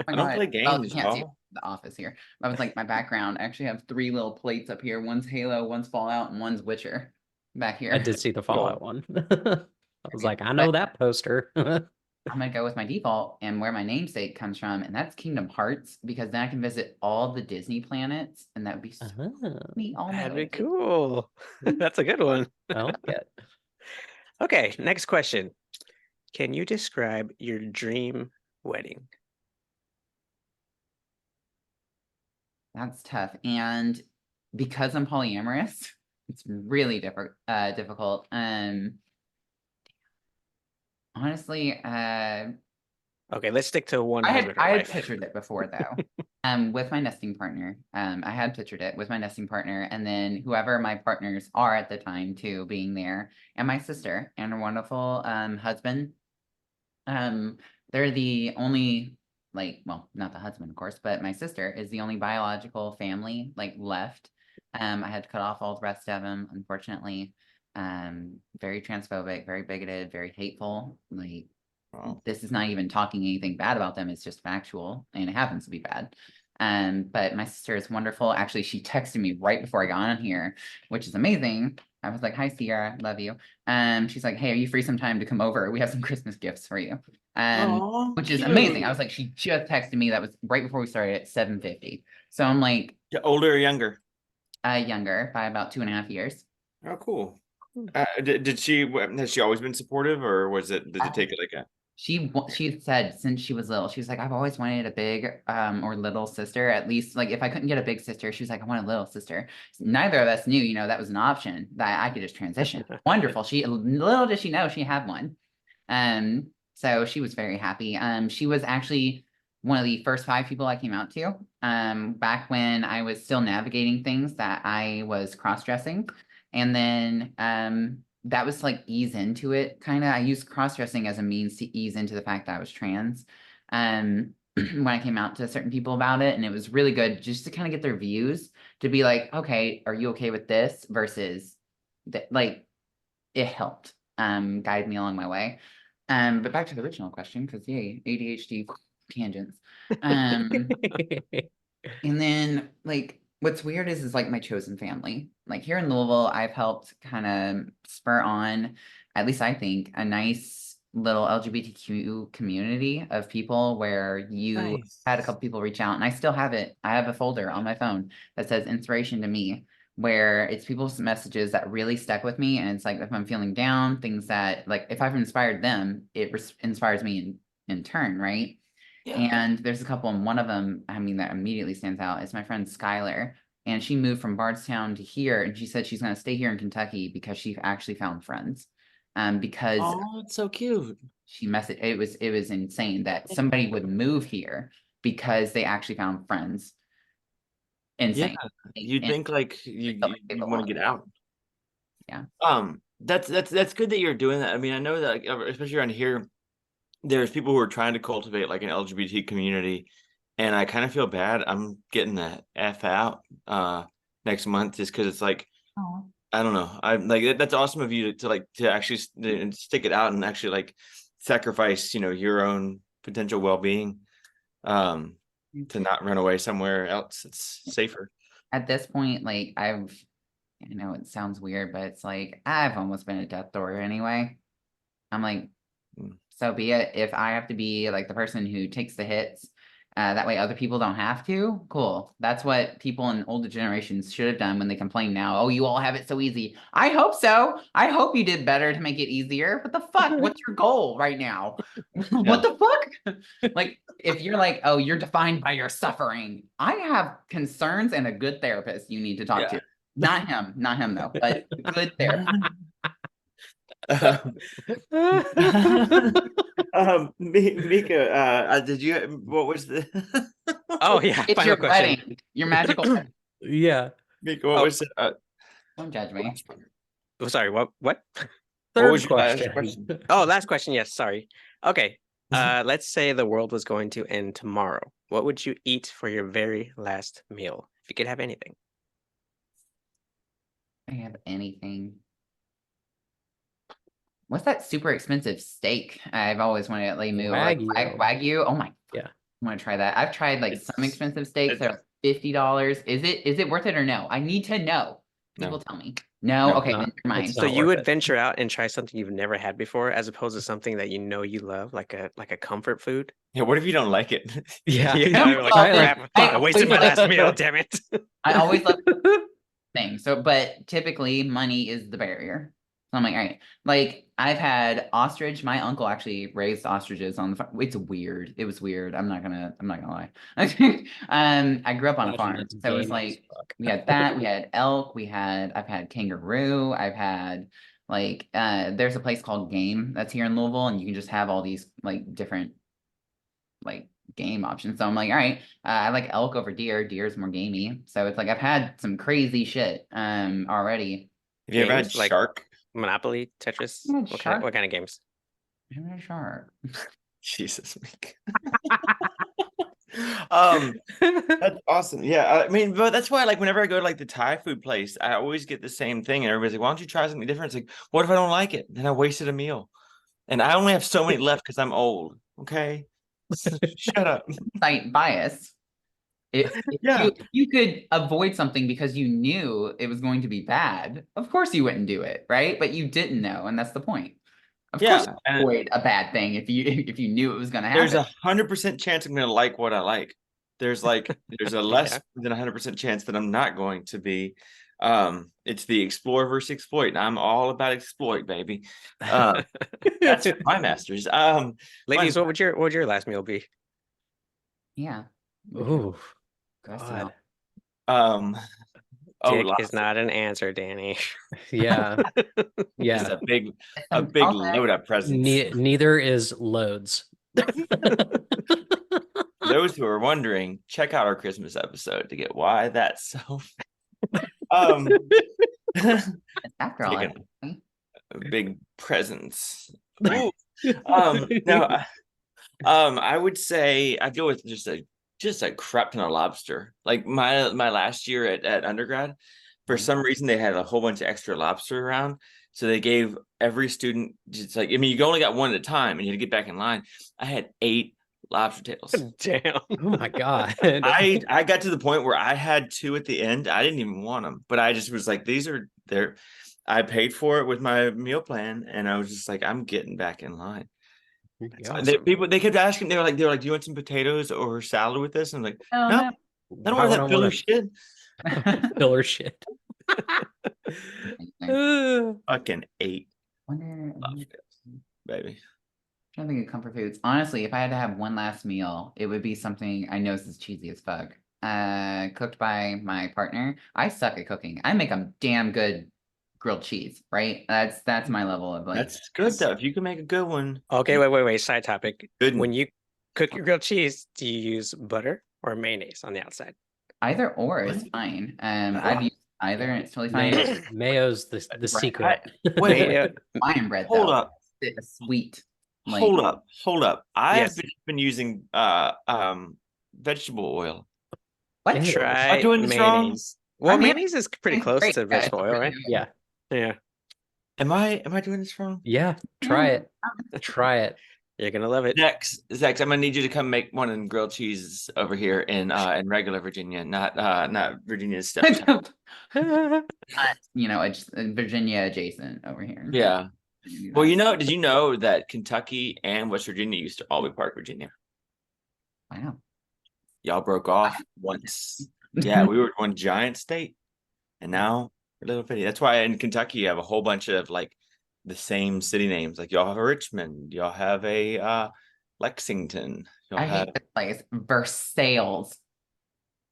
Speaker 4: I don't
Speaker 1: God.
Speaker 4: play games,
Speaker 1: you can't see
Speaker 4: y'all.
Speaker 1: the office here. I was like, my background. I actually have 3 little plates up here. One's Halo, one's Fallout, and one's Witcher back here.
Speaker 3: I did see the Fallout one. I was like, I know that poster.
Speaker 1: I'm gonna go with my default and where my namesake comes from, and that's Kingdom Hearts, because then I can visit all the Disney planets, and that would be so neat.
Speaker 2: That'd be cool. That's a good one.
Speaker 3: I like it.
Speaker 2: Okay, next question. Can you describe your dream wedding?
Speaker 1: That's tough, and because I'm polyamorous, it's really difficult. Honestly,
Speaker 2: okay, let's stick to one.
Speaker 1: I had pictured it before though. With my nesting partner. I had pictured it with my nesting partner, and then whoever my partners are at the time too, being there, and my sister and her wonderful husband. They're the only, like, well, not the husband, of course, but my sister is the only biological family like left. I had to cut off all the rest of them, unfortunately. Very transphobic, very bigoted, very hateful. Like, this is not even talking anything bad about them, it's just factual, and it happens to be bad. But my sister is wonderful. Actually, she texted me right before I got on here, which is amazing. I was like, hi, Sierra, love you. She's like, hey, are you free sometime to come over? We have some Christmas gifts for you. Which is amazing. I was like, she just texted me. That was right before we started at 7:50. So I'm like,
Speaker 4: older or younger?
Speaker 1: Younger by about 2.5 years.
Speaker 4: Oh, cool. Has she always been supportive, or did it take it like a?
Speaker 1: She said since she was little, she was like, I've always wanted a big or little sister. At least, like, if I couldn't get a big sister, she was like, I want a little sister. Neither of us knew, that was an option that I could just transition. Wonderful. Little did she know she had one. So she was very happy. She was actually one of the first 5 people I came out to back when I was still navigating things that I was cross-dressing. And then that was like ease into it, kind of. I used cross-dressing as a means to ease into the fact that I was trans when I came out to certain people about it. And it was really good just to kind of get their views, to be like, okay, are you okay with this? Versus like, it helped guide me along my way. But back to the original question, because yay, ADHD tangents. And then, like, what's weird is like my chosen family. Like, here in Louisville, I've helped kind of spur on, at least I think, a nice little LGBTQ community of people where you had a couple people reach out, and I still have it. I have a folder on my phone that says inspiration to me, where it's people's messages that really stuck with me. And it's like, if I'm feeling down, things that, like, if I've inspired them, it inspires me in turn, right? Yeah. And there's a couple, and one of them, I mean, that immediately stands out is my friend Skylar. And she moved from Bardstown to here, and she said she's going to stay here in Kentucky because she actually found friends. Because
Speaker 4: it's so cute.
Speaker 1: She messaged, it was insane that somebody would move here because they actually found friends. Insane.
Speaker 4: Yeah, you'd think like you want to get out.
Speaker 1: Yeah.
Speaker 4: That's good that you're doing that. I mean, I know that, like, especially around here, there's people who are trying to cultivate like an LGBT community, and I kind of feel bad. I'm getting the F out next month just because it's like,
Speaker 1: Oh.
Speaker 4: I don't know. I'm like, that's awesome of you to actually stick it out and actually like sacrifice, your own potential well-being, to not run away somewhere else. It's safer.
Speaker 1: At this point, like I know it sounds weird, but it's like I've almost been a death door anyway. I'm like, so be it. If I have to be like the person who takes the hits, that way other people don't have to. Cool. That's what people in older generations should have done when they complain now. Oh, you all have it so easy. I hope so. I hope you did better to make it easier. What the fuck? What's your goal right now? What the fuck? Like, if you're like, oh, you're defined by your suffering, I have concerns and a good therapist you need to talk to. Not him though, but good therapist.
Speaker 4: Mika, did you? What was the?
Speaker 2: Oh yeah,
Speaker 1: It's
Speaker 2: final
Speaker 1: your
Speaker 2: question.
Speaker 1: wedding, your magical wedding.
Speaker 3: Yeah.
Speaker 4: Mika, what was it?
Speaker 1: Don't judge me.
Speaker 2: Oh, sorry, what?
Speaker 4: What
Speaker 3: Third
Speaker 4: was your last
Speaker 3: question.
Speaker 4: question?
Speaker 2: Oh, last question. Yes, sorry. Okay. Let's say the world was going to end tomorrow. What would you eat for your very last meal if you could have anything?
Speaker 1: I have anything. What's that super expensive steak? I've always wanted at Lemu. Like
Speaker 3: Wagyu.
Speaker 1: Wagyu. Oh my.
Speaker 3: Yeah.
Speaker 1: I want to try that. I've tried like some expensive steaks.
Speaker 4: it's-
Speaker 1: They're $50. Is it worth it or no? I need to know. People
Speaker 4: No.
Speaker 1: tell me. No.
Speaker 4: No,
Speaker 1: Okay,
Speaker 3: not-
Speaker 1: then never mind.
Speaker 3: it's
Speaker 2: So
Speaker 3: not
Speaker 2: you
Speaker 3: worth
Speaker 2: would
Speaker 3: it.
Speaker 2: venture out and try something you've never had before, as opposed to something that you love, like a comfort food.
Speaker 4: Yeah. What if you don't like it?
Speaker 3: Yeah.
Speaker 2: Yeah,
Speaker 1: No,
Speaker 2: like,
Speaker 1: well,
Speaker 2: crap, I wasted my last meal. Damn it.
Speaker 1: I always love things. So, but typically money is the barrier. So I'm like, all right. Like I've had ostrich. My uncle actually raised ostriches on the farm. It's weird. It was weird. I'm not gonna lie. I grew up on a
Speaker 3: Imagine
Speaker 1: farm.
Speaker 3: that's
Speaker 1: So it was
Speaker 3: gamey as
Speaker 1: like
Speaker 3: fuck.
Speaker 1: we had that, we had elk, I've had kangaroo, I've had like there's a place called Game that's here in Louisville, and you can just have all these like different like game options. So I'm like, all right, I like elk over deer. Deer's more gamey. So it's like I've had some crazy shit already.
Speaker 4: Have you ever had
Speaker 2: Games like
Speaker 4: shark?
Speaker 2: Monopoly, Tetris?
Speaker 1: I had shark.
Speaker 2: What kind of games?
Speaker 1: I had a shark.
Speaker 4: Jesus, Mika. That's awesome. Yeah, I mean, but that's why, like, whenever I go to like the Thai food place, I always get the same thing, and everybody's like, "Why don't you try something different?" It's like, what if I don't like it? Then I wasted a meal, and I only have so many left because I'm old. Okay, shut up.
Speaker 1: Slight bias. If
Speaker 4: Yeah.
Speaker 1: you could avoid something because you knew it was going to be bad, of course you wouldn't do it, right? But you didn't know, and that's the point. Of course,
Speaker 4: Yeah,
Speaker 1: you avoid a bad thing if you knew it was going to
Speaker 4: there's
Speaker 1: happen.
Speaker 4: 100% chance I'm gonna like what I like. There's a less than 100% chance that I'm not going to be. It's the explore versus exploit, and I'm all about exploit, baby. That's my masters.
Speaker 2: Ladies, what would your last meal be?
Speaker 1: Yeah.
Speaker 3: Ooh.
Speaker 1: God.
Speaker 3: God.
Speaker 2: Dick is not an answer, Danny.
Speaker 3: Yeah. Yeah.
Speaker 4: Just a big load of presents.
Speaker 3: Neither is loads.
Speaker 4: Those who are wondering, check out our Christmas episode to get why that's so.
Speaker 1: After all,
Speaker 4: Big presents. Ooh. No. I would say I go with just a crap ton of lobster. Like my last year at undergrad, for some reason they had a whole bunch of extra lobster around. So they gave every student just like, I mean, you only got one at a time and you had to get back in line. I had 8 lobster tails.
Speaker 2: Damn.
Speaker 3: Oh my God.
Speaker 4: I got to the point where I had 2 at the end. I didn't even want them, but I just was like, I paid for it with my meal plan, and I was just like, I'm getting back in line.
Speaker 2: That's
Speaker 3: Yeah.
Speaker 2: awesome.
Speaker 4: They kept asking, they were like, do you want some potatoes or salad with this? And I'm like,
Speaker 1: Oh,
Speaker 4: no,
Speaker 1: no.
Speaker 4: I don't want that filler shit.
Speaker 3: Filler shit.
Speaker 4: Fucking 8
Speaker 1: Wonder,
Speaker 4: baby.
Speaker 1: trying to think of comfort foods. Honestly, if I had to have one last meal, it would be something I know this is cheesy as fuck. Cooked by my partner. I suck at cooking. I make a damn good grilled cheese, right? That's my level of like.
Speaker 4: That's good though. If you can make a good one.
Speaker 2: Okay, wait. Side topic.
Speaker 4: Good.
Speaker 2: When you cook your grilled cheese, do you use butter or mayonnaise on the outside?
Speaker 1: Either or is fine. either, and it's totally fine.
Speaker 3: Mayo's the secret.
Speaker 4: Wait,
Speaker 1: Lion bread,
Speaker 4: hold
Speaker 1: though.
Speaker 4: up.
Speaker 1: It's sweet. Like,
Speaker 4: Hold up. I've
Speaker 2: Yes.
Speaker 4: been using vegetable oil.
Speaker 1: what?
Speaker 3: Ew.
Speaker 2: Try
Speaker 4: Am I doing this wrong?
Speaker 2: mayonnaise. Well,
Speaker 1: I mean,
Speaker 2: mayonnaise is pretty
Speaker 1: it's
Speaker 2: close
Speaker 1: great.
Speaker 2: to vegetable oil, right?
Speaker 3: Yeah.
Speaker 2: Yeah.
Speaker 4: Am I doing this wrong?
Speaker 3: Yeah. Try it. Try it.
Speaker 2: You're gonna love it.
Speaker 4: Zex, I'm gonna need you to come make one in grilled cheese over here in regular Virginia, not Virginia stuff.
Speaker 1: Virginia adjacent over here.
Speaker 4: Yeah. Well, did you know that Kentucky and West Virginia used to all be part of Virginia?
Speaker 1: Wow.
Speaker 4: Y'all broke off once. Yeah, we were one giant state, and now we're a little bitty. That's why in Kentucky you have a whole bunch of like the same city names. Like y'all have a Richmond, y'all have a Lexington.
Speaker 1: I hate this place. Versailles.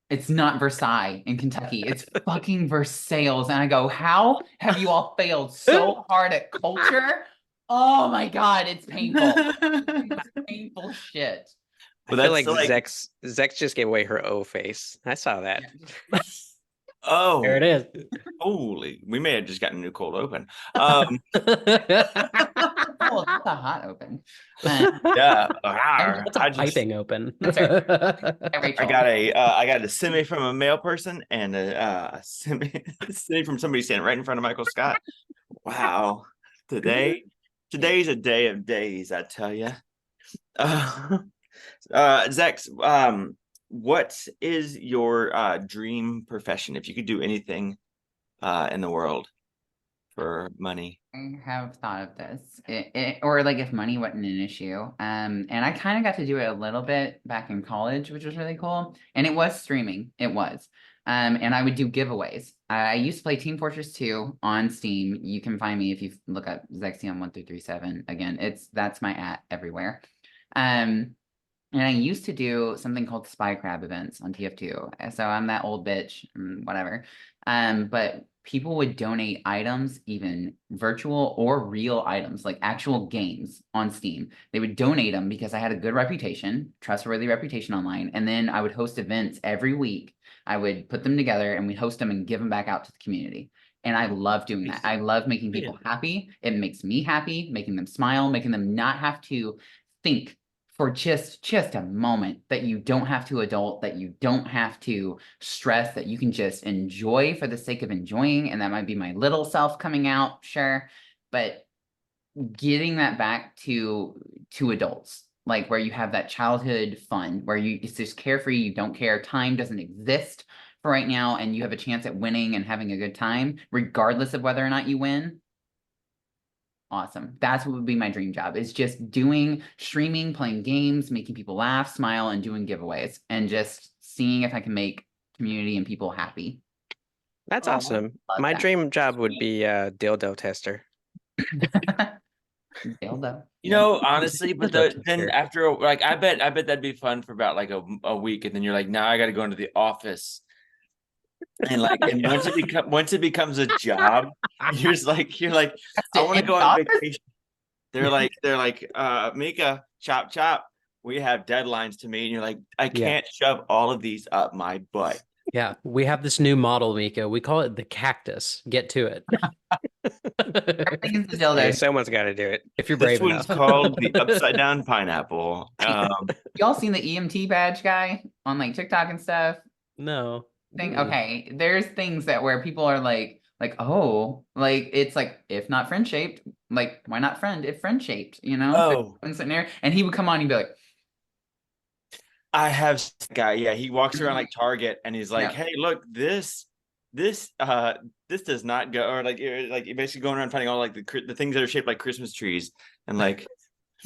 Speaker 1: It's not Versailles in Kentucky. It's fucking Versailles. And I go, how have you all failed so hard at culture? Oh my God, it's painful. It's painful shit.
Speaker 2: I feel like Zex just gave away her O face. I saw that.
Speaker 4: Oh,
Speaker 3: There it is.
Speaker 4: Holy, we may have just gotten a new cold open.
Speaker 1: Oh, that's a hot open.
Speaker 4: Yeah,
Speaker 3: That's a piping open.
Speaker 4: I got a semi from a male person and a semi from somebody standing right in front of Michael Scott. Wow, today's a day of days, I tell you. Zex, what is your dream profession? If you could do anything in the world for money.
Speaker 1: I have thought of this, or like if money wasn't an issue. And I kind of got to do it a little bit back in college, which was really cool. And it was streaming. It was. And I would do giveaways. I used to play Team Fortress 2 on Steam. You can find me if you look up Zexion 1337. Again, that's my @ everywhere. And I used to do something called Spy Crab events on TF2. So I'm that old bitch, whatever. But people would donate items, even virtual or real items, like actual games on Steam. They would donate them because I had a good reputation, trustworthy reputation online. And then I would host events every week. I would put them together and we'd host them and give them back out to the community. And I love doing that. I love making people happy. It makes me happy, making them smile, making them not have to think for just a moment, that you don't have to adult, that you don't have to stress, that you can just enjoy for the sake of enjoying. And that might be my little self coming out, sure. But getting that back to adults, like where you have that childhood fun, where it's just carefree, you don't care, time doesn't exist for right now, and you have a chance at winning and having a good time, regardless of whether or not you win. Awesome. That's what would be my dream job, is just streaming, playing games, making people laugh, smile, and doing giveaways, and just seeing if I can make community and people happy.
Speaker 2: That's awesome. My dream job would be a dildo tester.
Speaker 1: Dildo.
Speaker 4: Honestly, but then after, like, I bet that'd be fun for about like a week, and then you're like, now I got to go into the office. And like, and once it becomes a job, you're like, I want to go on vacation. They're like, Mika, chop. We have deadlines to meet, and you're like, I can't shove all of these up my butt.
Speaker 3: Yeah, we have this new model, Mika. We call it the cactus. Get to it.
Speaker 2: Yeah, someone's got to do it.
Speaker 3: If you're brave enough.
Speaker 4: This one's called the upside down pineapple.
Speaker 1: Y'all seen the EMT badge guy on like TikTok and stuff?
Speaker 3: No.
Speaker 1: Okay, there's things that where people are like, oh, like it's like, if not friend shaped, like why not friend if friend shaped,
Speaker 4: Oh,
Speaker 1: and sitting there, and he would come on and be like,
Speaker 4: I have a guy, he walks around like Target and he's like, hey, look, this does not go, or like you're basically going around finding all like the things that are shaped like Christmas trees, and like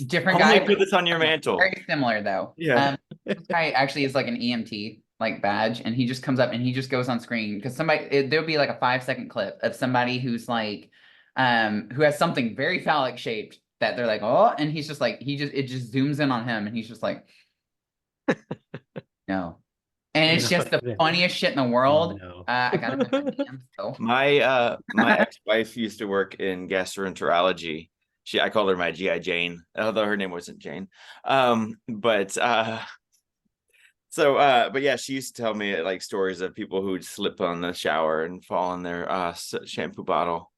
Speaker 1: different guy.
Speaker 4: Put this on your mantle.
Speaker 1: Very similar though.
Speaker 4: Yeah.
Speaker 1: This guy actually is like an EMT like badge, and he just comes up and he just goes on screen because there'll be like a 5-second clip of somebody who's like who has something very phallic shaped that they're like, oh, and he's just like, it just zooms in on him and he's just like, no. And it's just the funniest shit in the world.
Speaker 3: No.
Speaker 1: I got it. So.
Speaker 4: My ex-wife used to work in gastroenterology. I called her my GI Jane, although her name wasn't Jane. But So, but yeah, she used to tell me like stories of people who'd slip on the shower and fall on their shampoo bottle.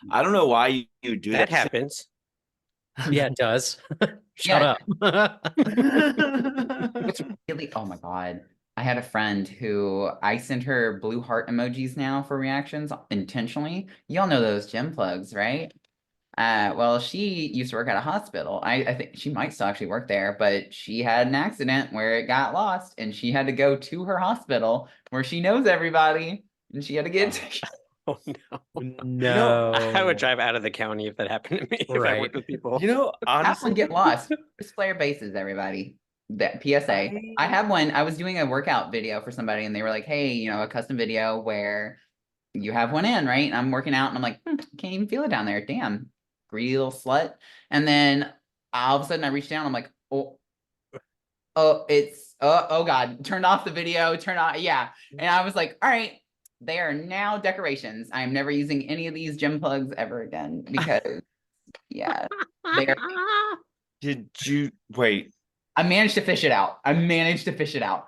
Speaker 4: I don't know why you do
Speaker 2: That
Speaker 4: that.
Speaker 2: happens.
Speaker 3: Yeah, it does. Shut
Speaker 1: Yeah.
Speaker 3: up.
Speaker 1: It's really, oh my God. I had a friend who I send her blue heart emojis now for reactions intentionally. Y'all know those gym plugs, right? Well, she used to work at a hospital. I think she might still actually work there, but she had an accident where it got lost and she had to go to her hospital where she knows everybody and she had to get
Speaker 2: Oh no.
Speaker 3: No.
Speaker 2: I would drive out of the county if that happened to me. If I worked with people.
Speaker 1: have
Speaker 4: Honestly,
Speaker 1: one get lost. Just flare bases, everybody. That PSA. I had one. I was doing a workout video for somebody, and they were like, "Hey, you know, a custom video where you have one in, right?" And I'm working out, and I'm like, "Can't even feel it down there. Damn, greedy little slut." And then all of a sudden, I reach down. I'm like, it's oh God, turned off the video. Turn off, yeah. And I was like, all right. They are now decorations. I'm never using any of these gym plugs ever again because, yeah, they are.
Speaker 4: did you wait?
Speaker 1: I managed to fish it out.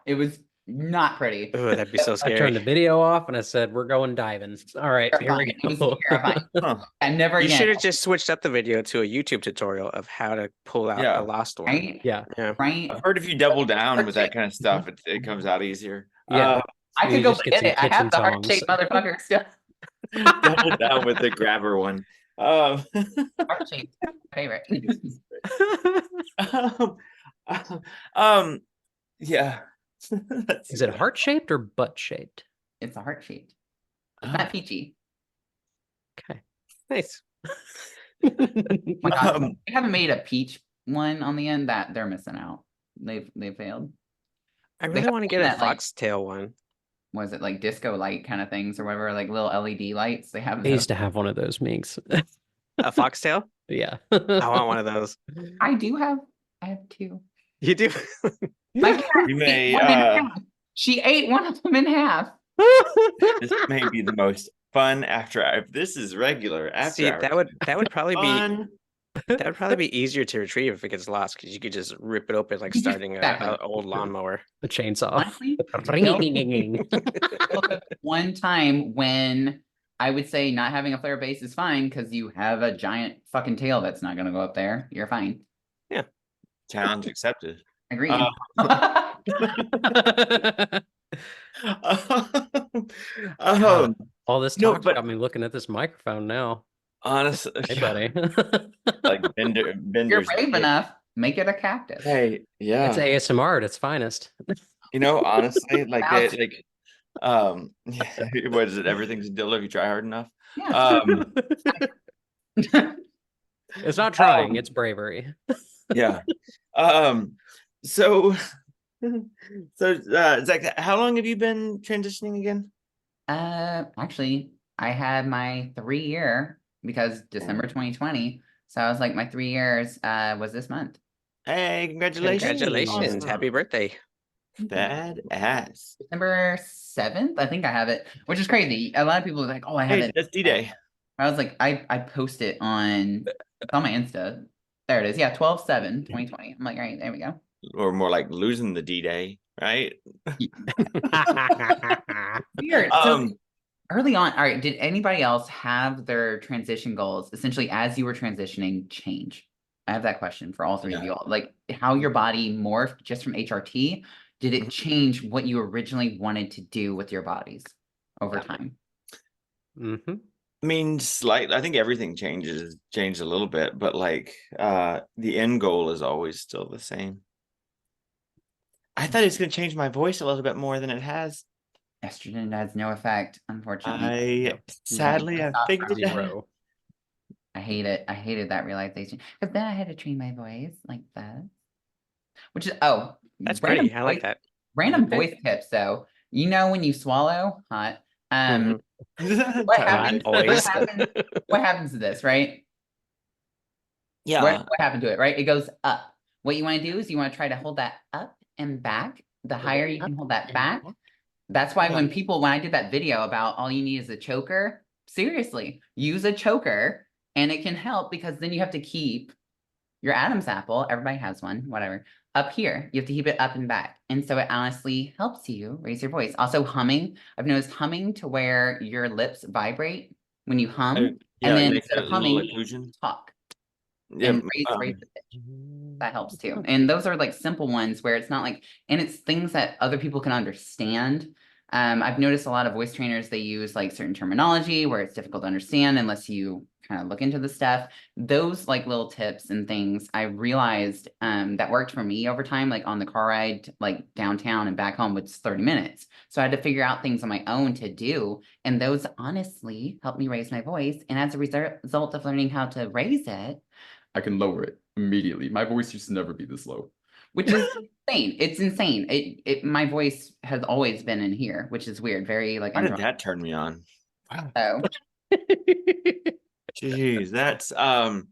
Speaker 1: It was not pretty.
Speaker 2: Oh, that'd be so
Speaker 3: I
Speaker 2: scary.
Speaker 3: turned the video off and I said, "We're going diving." All right, here we
Speaker 1: It was
Speaker 3: go.
Speaker 1: terrifying.
Speaker 4: Huh.
Speaker 1: I never
Speaker 2: You
Speaker 1: again.
Speaker 2: should have just switched up the video to a YouTube tutorial of how to pull out
Speaker 4: Yeah.
Speaker 2: a lost one.
Speaker 1: Right?
Speaker 3: Yeah.
Speaker 2: Yeah.
Speaker 1: Right?
Speaker 4: I've heard if you double down with that kind of stuff, it comes out easier.
Speaker 3: Yeah.
Speaker 1: I
Speaker 3: You
Speaker 1: could go
Speaker 3: just get
Speaker 1: get
Speaker 3: some
Speaker 1: it. I have
Speaker 3: kitchen
Speaker 1: the heart-shaped
Speaker 3: tongs.
Speaker 1: motherfucker still.
Speaker 4: Double down with the grabber one.
Speaker 1: Heart-shaped. Favorite.
Speaker 4: Yeah.
Speaker 3: Is it heart shaped or butt shaped?
Speaker 1: It's a heart-shaped. It's not peachy.
Speaker 3: Okay.
Speaker 2: Nice.
Speaker 1: Oh my God. They haven't made a peach one on the end. That they're missing out. They've failed.
Speaker 2: I
Speaker 1: They
Speaker 2: really
Speaker 1: have
Speaker 2: want to
Speaker 1: one
Speaker 2: get a
Speaker 1: that, like,
Speaker 2: foxtail one.
Speaker 1: was it like disco light kind of things or whatever, like little LED lights? They have
Speaker 3: I
Speaker 1: those.
Speaker 3: used to have one of those minks.
Speaker 2: A foxtail?
Speaker 3: Yeah.
Speaker 2: I want one of those.
Speaker 1: I have two.
Speaker 2: You do?
Speaker 1: My cat
Speaker 4: You
Speaker 1: ate
Speaker 4: may
Speaker 1: one in half. She ate one of them in half.
Speaker 4: this may be the most fun after hour. If this is regular after
Speaker 2: See,
Speaker 4: hours,
Speaker 2: that would probably be
Speaker 4: fun.
Speaker 2: that would probably be easier to retrieve if it gets lost because you could just rip it open like
Speaker 1: You just
Speaker 2: starting
Speaker 1: exactly.
Speaker 2: an old lawnmower.
Speaker 3: The chainsaw.
Speaker 1: Honestly, one time when I would say not having a flare base is fine because you have a giant fucking tail that's not going to go up there. You're fine.
Speaker 2: Yeah.
Speaker 4: Challenge accepted.
Speaker 1: Agree.
Speaker 3: All this
Speaker 4: No,
Speaker 3: talk
Speaker 4: but-
Speaker 3: got me looking at this microphone now.
Speaker 4: Honestly,
Speaker 3: Hey, buddy.
Speaker 4: like
Speaker 1: You're
Speaker 4: Bender's.
Speaker 1: brave enough. Make it a cactus.
Speaker 4: Hey, yeah.
Speaker 3: It's ASMR at its finest.
Speaker 4: You know, honestly, like
Speaker 1: Wow.
Speaker 4: they what is it? Everything's a dildo if you try hard enough.
Speaker 1: Yeah.
Speaker 3: It's not trying, it's bravery.
Speaker 4: Yeah. So Zach, how long have you been transitioning again?
Speaker 1: Actually, I had my 3-year because December 2020. So I was like, my 3 years was this month.
Speaker 4: Hey, congratulations.
Speaker 2: Congratulations.
Speaker 3: Awesome.
Speaker 2: Happy birthday.
Speaker 4: Badass.
Speaker 1: December 7th, I think I have it, which is crazy. A lot of people are like, oh, I have
Speaker 4: Hey,
Speaker 1: it.
Speaker 4: that's D-Day.
Speaker 1: I was like, I post it on, it's on my Insta. There it is. Yeah, 12/7/2020. I'm like, all right, there we go.
Speaker 4: Or more like losing the D-Day, right?
Speaker 1: Weird. So early on, all right, did anybody else have their transition goals essentially as you were transitioning change? I have that question for all three of you all. Like how your body morphed just from HRT, did it change what you originally wanted to do with your bodies over time?
Speaker 3: Mm-hmm.
Speaker 4: I mean, slightly. I think everything changed a little bit, but like the end goal is always still the same. I thought it's going to change my voice a little bit more than it has.
Speaker 1: Estrogen has no effect, unfortunately.
Speaker 4: Sadly, I figured it out.
Speaker 3: Zero.
Speaker 1: I hate it. I hated that realization. Because then I had to train my voice like that. Which is, oh.
Speaker 2: That's
Speaker 1: random
Speaker 2: pretty. I like that.
Speaker 1: Random voice tips, though. You know when you swallow, hot. What happens? What happens to this, right?
Speaker 4: Yeah.
Speaker 1: What happened to it, right? It goes up. What you want to do is you want to try to hold that up and back. The higher you can hold that back. That's why when I did that video about all you need is a choker, seriously, use a choker and it can help because then you have to keep your Adam's apple. Everybody has one, whatever. up here. You have to keep it up and back. And so it honestly helps you raise your voice. Also humming. I've noticed humming to where your lips vibrate when you hum. And then instead of humming, talk. And raise the pitch. That helps too. And those are like simple ones where it's not like, and it's things that other people can understand. I've noticed a lot of voice trainers, they use like certain terminology where it's difficult to understand unless you kind of look into the stuff. Those like little tips and things I realized that worked for me over time, like on the car ride, like downtown and back home, which is 30 minutes. So I had to figure out things on my own to do. And those honestly helped me raise my voice. And as a result of learning how to raise it, I can lower it immediately. My voice used to never be this low, which is insane. It's insane. My voice has always been in here, which is weird. Very like.
Speaker 4: How did that turn me on?
Speaker 1: Oh,
Speaker 4: jeez, that's wow.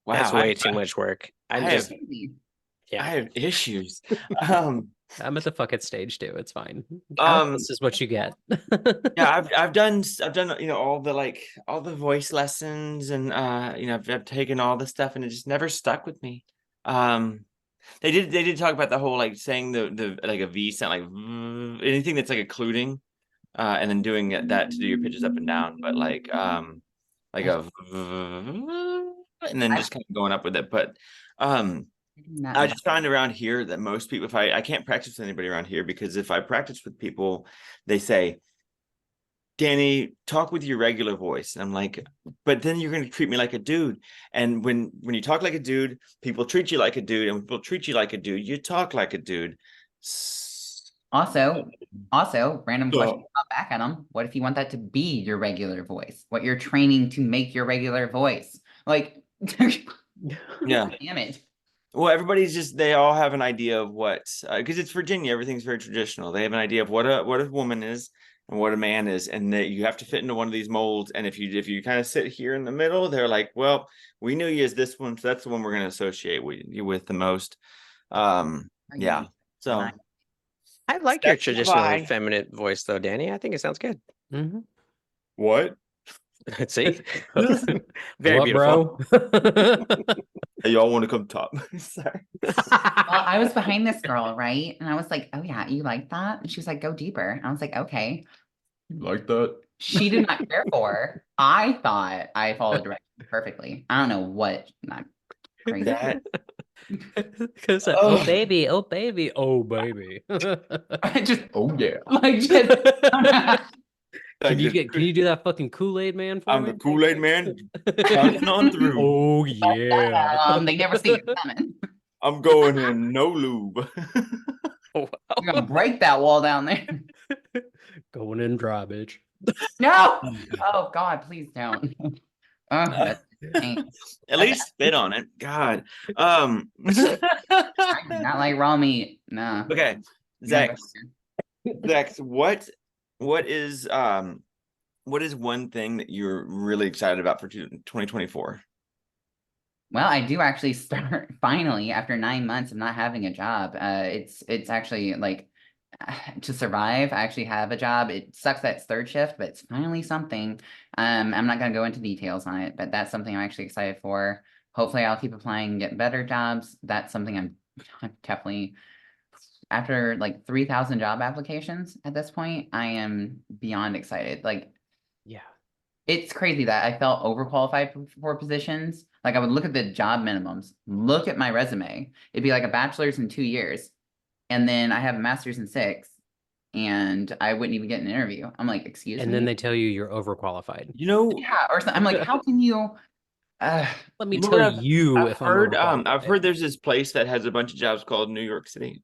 Speaker 2: That's way too much work. I
Speaker 4: have issues.
Speaker 3: I'm at the fucking stage too. It's fine. This is what you get.
Speaker 4: Yeah, I've done all the voice lessons, and I've taken all the stuff, and it just never stuck with me. They did talk about the whole like saying the like a V sound, like anything that's like occluding, and then doing that to do your pitches up and down, but like a and then just kind of going up with it, but I just find around here that most people, if I can't practice with anybody around here, because if I practice with people, they say, Danny, talk with your regular voice. And I'm like, but then you're going to treat me like a dude. And when you talk like a dude, people treat you like a dude. And when people treat you like a dude, you talk like a dude.
Speaker 1: Also, random question back at them. What if you want that to be your regular voice? What you're training to make your regular voice? Like,
Speaker 4: yeah.
Speaker 1: Damn it.
Speaker 4: Well, they all have an idea of what, because it's Virginia, everything's very traditional. They have an idea of what a woman is and what a man is, and that you have to fit into one of these molds. And if you kind of sit here in the middle, they're like, well, we knew you as this one, so that's the one we're going to associate you with the most. Yeah. So
Speaker 2: I like your traditionally feminine voice, though, Danny. I think it sounds good.
Speaker 3: Mm-hmm.
Speaker 4: What?
Speaker 2: See, very beautiful.
Speaker 3: Bro?
Speaker 4: Hey, y'all want to come talk? Sorry.
Speaker 1: Well, I was behind this girl, right? And I was like, oh yeah, you like that? And she was like, go deeper. And I was like, okay. You like that? She did not care for her. I thought I followed directions perfectly. I don't know what. Not crazy.
Speaker 4: That.
Speaker 3: Oh baby. I
Speaker 1: just like just.
Speaker 3: Can you do that fucking Kool-Aid man for me?
Speaker 4: I'm the Kool-Aid man. Coming on through.
Speaker 3: Oh yeah.
Speaker 1: They never see it coming.
Speaker 4: I'm going in no lube.
Speaker 1: You're gonna break that wall down there.
Speaker 3: Going in dry, bitch.
Speaker 1: No. Oh God, please don't. That's
Speaker 4: at least spit on it. God.
Speaker 1: I do not like raw meat. No.
Speaker 4: Okay. Zex, what is one thing that you're really excited about for 2024?
Speaker 1: Well, I do actually start finally after 9 months of not having a job. It's actually like to survive. I actually have a job. It sucks that it's third shift, but it's finally something. I'm not going to go into details on it, but that's something I'm actually excited for. Hopefully I'll keep applying and get better jobs. That's something I'm definitely, after like 3,000 job applications at this point, I am beyond excited. Like,
Speaker 3: yeah,
Speaker 1: it's crazy that I felt overqualified for positions. Like I would look at the job minimums, look at my resume. It'd be like a bachelor's in 2 years. And then I have a master's in 6 and I wouldn't even get an interview. I'm like, excuse me.
Speaker 3: And then they tell you you're overqualified.
Speaker 1: Yeah. Or something. I'm like, how can you,
Speaker 3: let me tell you
Speaker 4: I've heard there's this place that has a bunch of jobs called New York City.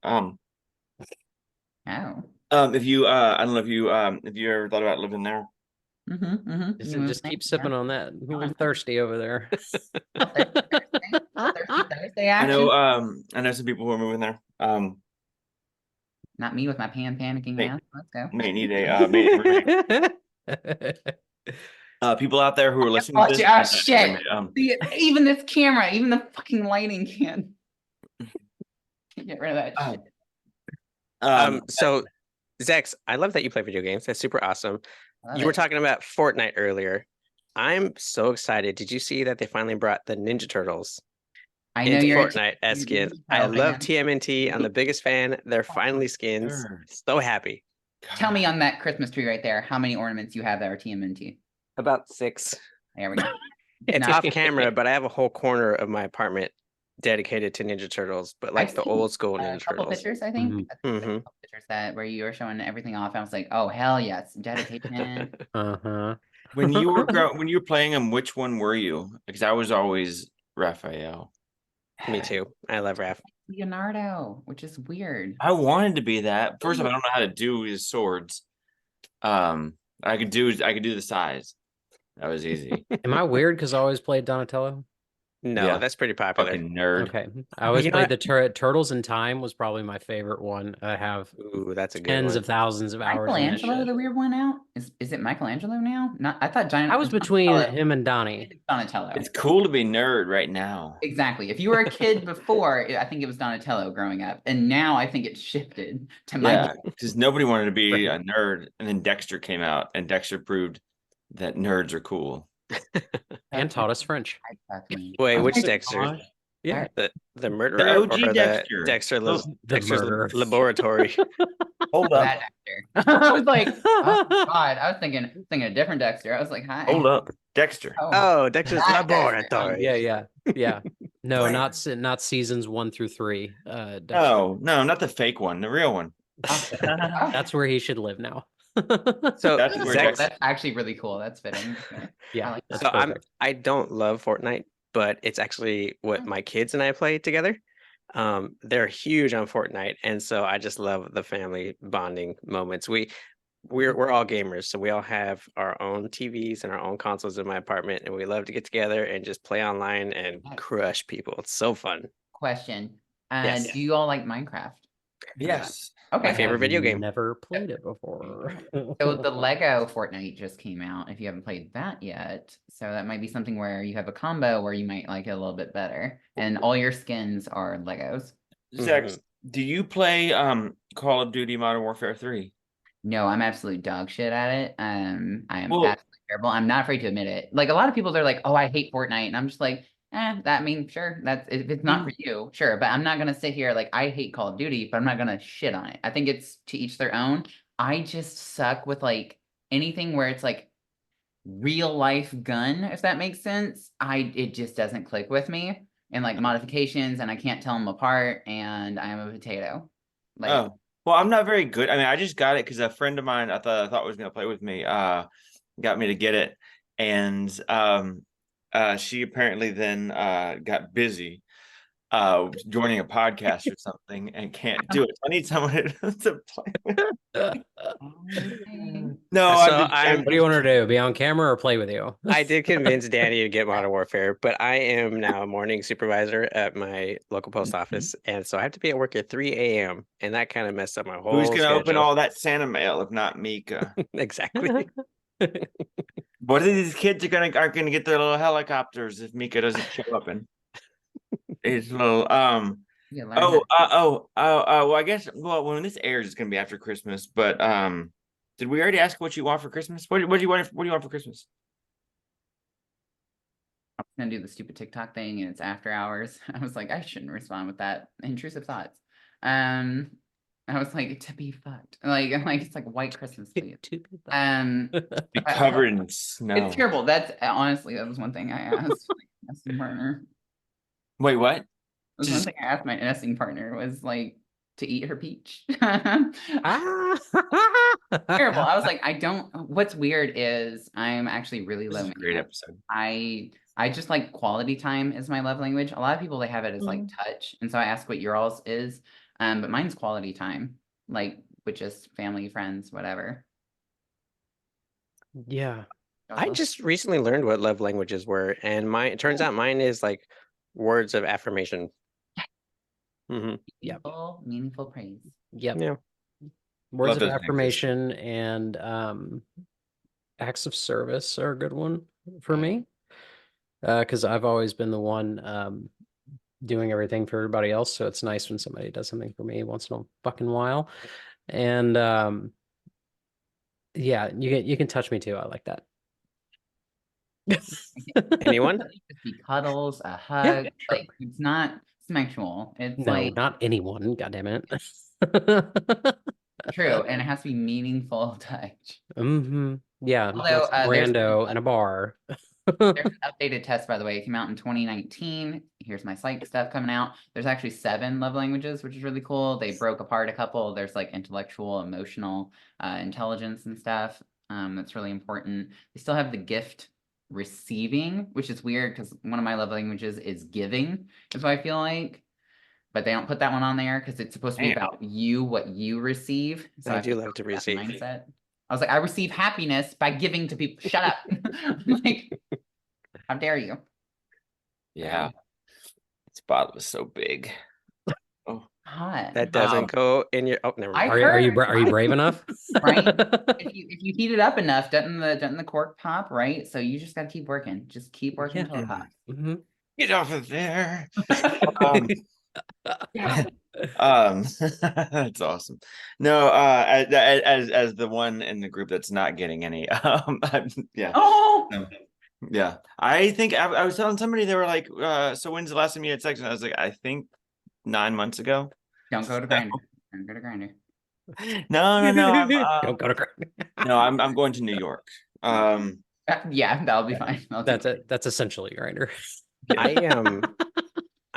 Speaker 4: If you I don't know if you ever thought about living there.
Speaker 3: Just keep sipping on that. I'm thirsty over there.
Speaker 1: Thursday
Speaker 4: I know some people who are moving there.
Speaker 1: Not me with my panicking ass. Let's go.
Speaker 4: May need a people out there who are listening to this.
Speaker 1: Oh shit! Even this camera, even the fucking lighting can't get rid of that shit.
Speaker 2: So, Zex, I love that you play video games. That's super awesome. You were talking about Fortnite earlier. I'm so excited. Did you see that they finally brought the Ninja Turtles
Speaker 1: I know
Speaker 2: Into
Speaker 1: you're a
Speaker 2: Fortnite as skins.
Speaker 1: TMNT
Speaker 2: I love
Speaker 1: fan.
Speaker 2: TMNT. I'm the biggest fan. They're finally skins.
Speaker 4: Nerd.
Speaker 2: So happy.
Speaker 1: Tell me on that Christmas tree right there how many ornaments you have that are TMNT.
Speaker 2: About 6.
Speaker 1: There we go.
Speaker 2: It's
Speaker 1: Not-
Speaker 2: off camera, but I have a whole corner of my apartment dedicated to Ninja Turtles, but like
Speaker 1: I've
Speaker 2: the
Speaker 1: seen
Speaker 2: old school
Speaker 1: a
Speaker 2: Ninja
Speaker 1: couple
Speaker 2: Turtles.
Speaker 1: pictures, I think.
Speaker 3: Mhm.
Speaker 1: I think there's a
Speaker 2: Mhm.
Speaker 1: couple pictures that where you were showing everything off. I was like, oh hell yes, dedication.
Speaker 3: Uh-huh.
Speaker 4: When you were when you were playing them, which one were you? Because I was always Raphael.
Speaker 2: Me too. I love Raph.
Speaker 1: Leonardo, which is weird.
Speaker 4: I wanted to be that. First off, I don't know how to do his swords. I could do the size. That was easy.
Speaker 3: Am I weird because I always played Donatello?
Speaker 2: No,
Speaker 4: Yeah.
Speaker 2: that's pretty popular.
Speaker 4: Fucking nerd.
Speaker 3: Okay. I always
Speaker 2: You know
Speaker 3: played the Turtles in Time was probably my favorite one. I have
Speaker 2: Ooh, that's a good
Speaker 3: tens
Speaker 2: one.
Speaker 3: of thousands of hours in that
Speaker 1: Michelangelo,
Speaker 3: shit.
Speaker 1: the weird one out? Is it Michelangelo now? Not I thought
Speaker 3: I was between him and Donnie.
Speaker 1: Donatello.
Speaker 4: It's cool to be nerd right now.
Speaker 1: Exactly. If you were a kid before, I think it was Donatello growing up, and now I think it's shifted to
Speaker 4: Yeah,
Speaker 1: Mike.
Speaker 4: because nobody wanted to be a nerd, and then Dexter came out, and Dexter proved that nerds are cool.
Speaker 3: And taught us French.
Speaker 2: Wait,
Speaker 1: Oh
Speaker 2: which
Speaker 1: my
Speaker 2: Dexter?
Speaker 1: gosh.
Speaker 3: Yeah.
Speaker 2: The murderer
Speaker 4: OG
Speaker 2: or
Speaker 4: Dexter.
Speaker 2: the Dexter
Speaker 4: Oh,
Speaker 3: the
Speaker 2: Dexter's
Speaker 3: murderer.
Speaker 2: laboratory?
Speaker 4: Hold up.
Speaker 1: That Dexter. I was like, oh God. I was thinking a different Dexter. I was like, hi.
Speaker 4: Hold up. Dexter.
Speaker 2: Oh, Dexter's
Speaker 1: that Dexter.
Speaker 2: laboratory.
Speaker 3: Yeah. No,
Speaker 4: Right.
Speaker 3: not seasons 1 through 3. Dexter.
Speaker 4: No, not the fake one, the real one.
Speaker 3: That's where he should live now.
Speaker 2: So
Speaker 4: That's where
Speaker 2: Zex,
Speaker 1: That's actually really cool. That's fitting. Okay.
Speaker 3: Yeah,
Speaker 1: I like
Speaker 3: that's
Speaker 2: so
Speaker 3: perfect.
Speaker 2: I don't love Fortnite, but it's actually what my kids and I play together. They're huge on Fortnite, and so I just love the family bonding moments. We're all gamers, so we all have our own TVs and our own consoles in my apartment, and we love to get together and just play online and crush people. It's so fun.
Speaker 1: Question.
Speaker 2: Yes.
Speaker 1: Do you all like Minecraft?
Speaker 4: Yes.
Speaker 1: Okay.
Speaker 2: My favorite video game.
Speaker 3: Never played it before.
Speaker 1: So the Lego Fortnite just came out, if you haven't played that yet. So that might be something where you have a combo where you might like it a little bit better. And all your skins are Legos.
Speaker 4: Zex, do you play Call of Duty Modern Warfare 3?
Speaker 1: No, I'm absolute dog shit at it. I am
Speaker 4: Well-
Speaker 1: absolutely terrible. I'm not afraid to admit it. Like a lot of people, they're like, "Oh, I hate Fortnite," and I'm just like, that I mean, sure, that's if it's not for you, sure. But I'm not gonna sit here like I hate Call of Duty, but I'm not gonna shit on it. I think it's to each their own. I just suck with like anything where it's like real life gun, if that makes sense. It just doesn't click with me, and like modifications, and I can't tell them apart, and I'm a potato. Like,
Speaker 4: Oh, well, I'm not very good. I mean, I just got it because a friend of mine I thought was gonna play with me got me to get it, and she apparently then got busy joining a podcast or something and can't do it. I need someone to play with. No,
Speaker 2: So
Speaker 3: What do you want her to do? Be on camera or play with you?
Speaker 2: I did convince Danny to get Modern Warfare, but I am now a morning supervisor at my local post office, and so I have to be at work at 3 a.m. and that kind of messed up my whole
Speaker 4: Who's gonna open
Speaker 2: schedule.
Speaker 4: all that Santa mail if not Mika?
Speaker 2: Exactly.
Speaker 4: What are these kids aren't gonna get their little helicopters if Mika doesn't show up and it's little
Speaker 1: you learn
Speaker 4: well, I guess when this airs it's gonna be after Christmas, but did we already ask what you want for Christmas? What do you want for Christmas?
Speaker 1: I'm gonna do the stupid TikTok thing and it's after hours. I was like, I shouldn't respond with that. Intrusive thoughts. I was like, to be fucked. Like it's like white Christmas, please.
Speaker 4: Be covered in snow.
Speaker 1: It's terrible. That's honestly, that was one thing I asked my nesting partner.
Speaker 4: Wait, what?
Speaker 1: That was one thing I asked my nesting partner was like to eat her peach. Terrible. I was like, what's weird is I'm actually really
Speaker 4: This
Speaker 1: low
Speaker 4: is a great
Speaker 1: maintenance.
Speaker 4: episode.
Speaker 1: I just like quality time is my love language. A lot of people they have it as like touch, and so I ask what your all's is, but mine's quality time, like with just family, friends, whatever.
Speaker 3: Yeah.
Speaker 2: I just recently learned what love languages were, and it turns out mine is like words of affirmation.
Speaker 1: Meaningful praise.
Speaker 3: Yep.
Speaker 2: Yeah.
Speaker 3: Words
Speaker 4: Love
Speaker 3: of
Speaker 4: those languages.
Speaker 3: affirmation and acts of service are a good one for me. Because I've always been the one doing everything for everybody else, so it's nice when somebody does something for me once in a fucking while. And yeah, you can touch me too. I like that.
Speaker 2: Anyone?
Speaker 1: Just be cuddles, a hug. Like it's not sexual. It's
Speaker 3: No,
Speaker 1: like
Speaker 3: not anyone. God damn it.
Speaker 1: true, and it has to be meaningful touch.
Speaker 3: Yeah,
Speaker 1: Although
Speaker 3: not rando in a bar.
Speaker 1: there's an updated test, by the way. It came out in 2019. Here's my psych stuff coming out. There's actually 7 love languages, which is really cool. They broke apart a couple. There's like intellectual, emotional, intelligence and stuff. That's really important. They still have the gift receiving, which is weird because one of my love languages is giving, is what I feel like. But they don't put that one on there because it's supposed to be about you, what you receive. So
Speaker 2: I
Speaker 1: I
Speaker 2: do love to receive.
Speaker 1: mindset. I was like, I receive happiness by giving to people. Shut up. Like, how dare you?
Speaker 4: Yeah. This bottle is so big. Oh,
Speaker 1: Hot.
Speaker 2: That doesn't go in your. Oh, never mind.
Speaker 3: Are you brave enough?
Speaker 1: Right? If you heat it up enough, doesn't the cork pop, right? So you just gotta keep working. Just keep working until it pops.
Speaker 4: get off of there.
Speaker 1: Yeah.
Speaker 4: That's awesome. No, as the one in the group that's not getting any. Yeah.
Speaker 1: Oh,
Speaker 4: Yeah. I think I was telling somebody, they were like, so when's the last time you had sex? And I was like, I think 9 months ago.
Speaker 1: don't go to Grindr. Don't go to Grindr.
Speaker 4: No.
Speaker 3: Don't go to Grindr.
Speaker 4: No, I'm going to New York.
Speaker 1: Yeah, that'll be fine.
Speaker 3: That's essentially Grindr.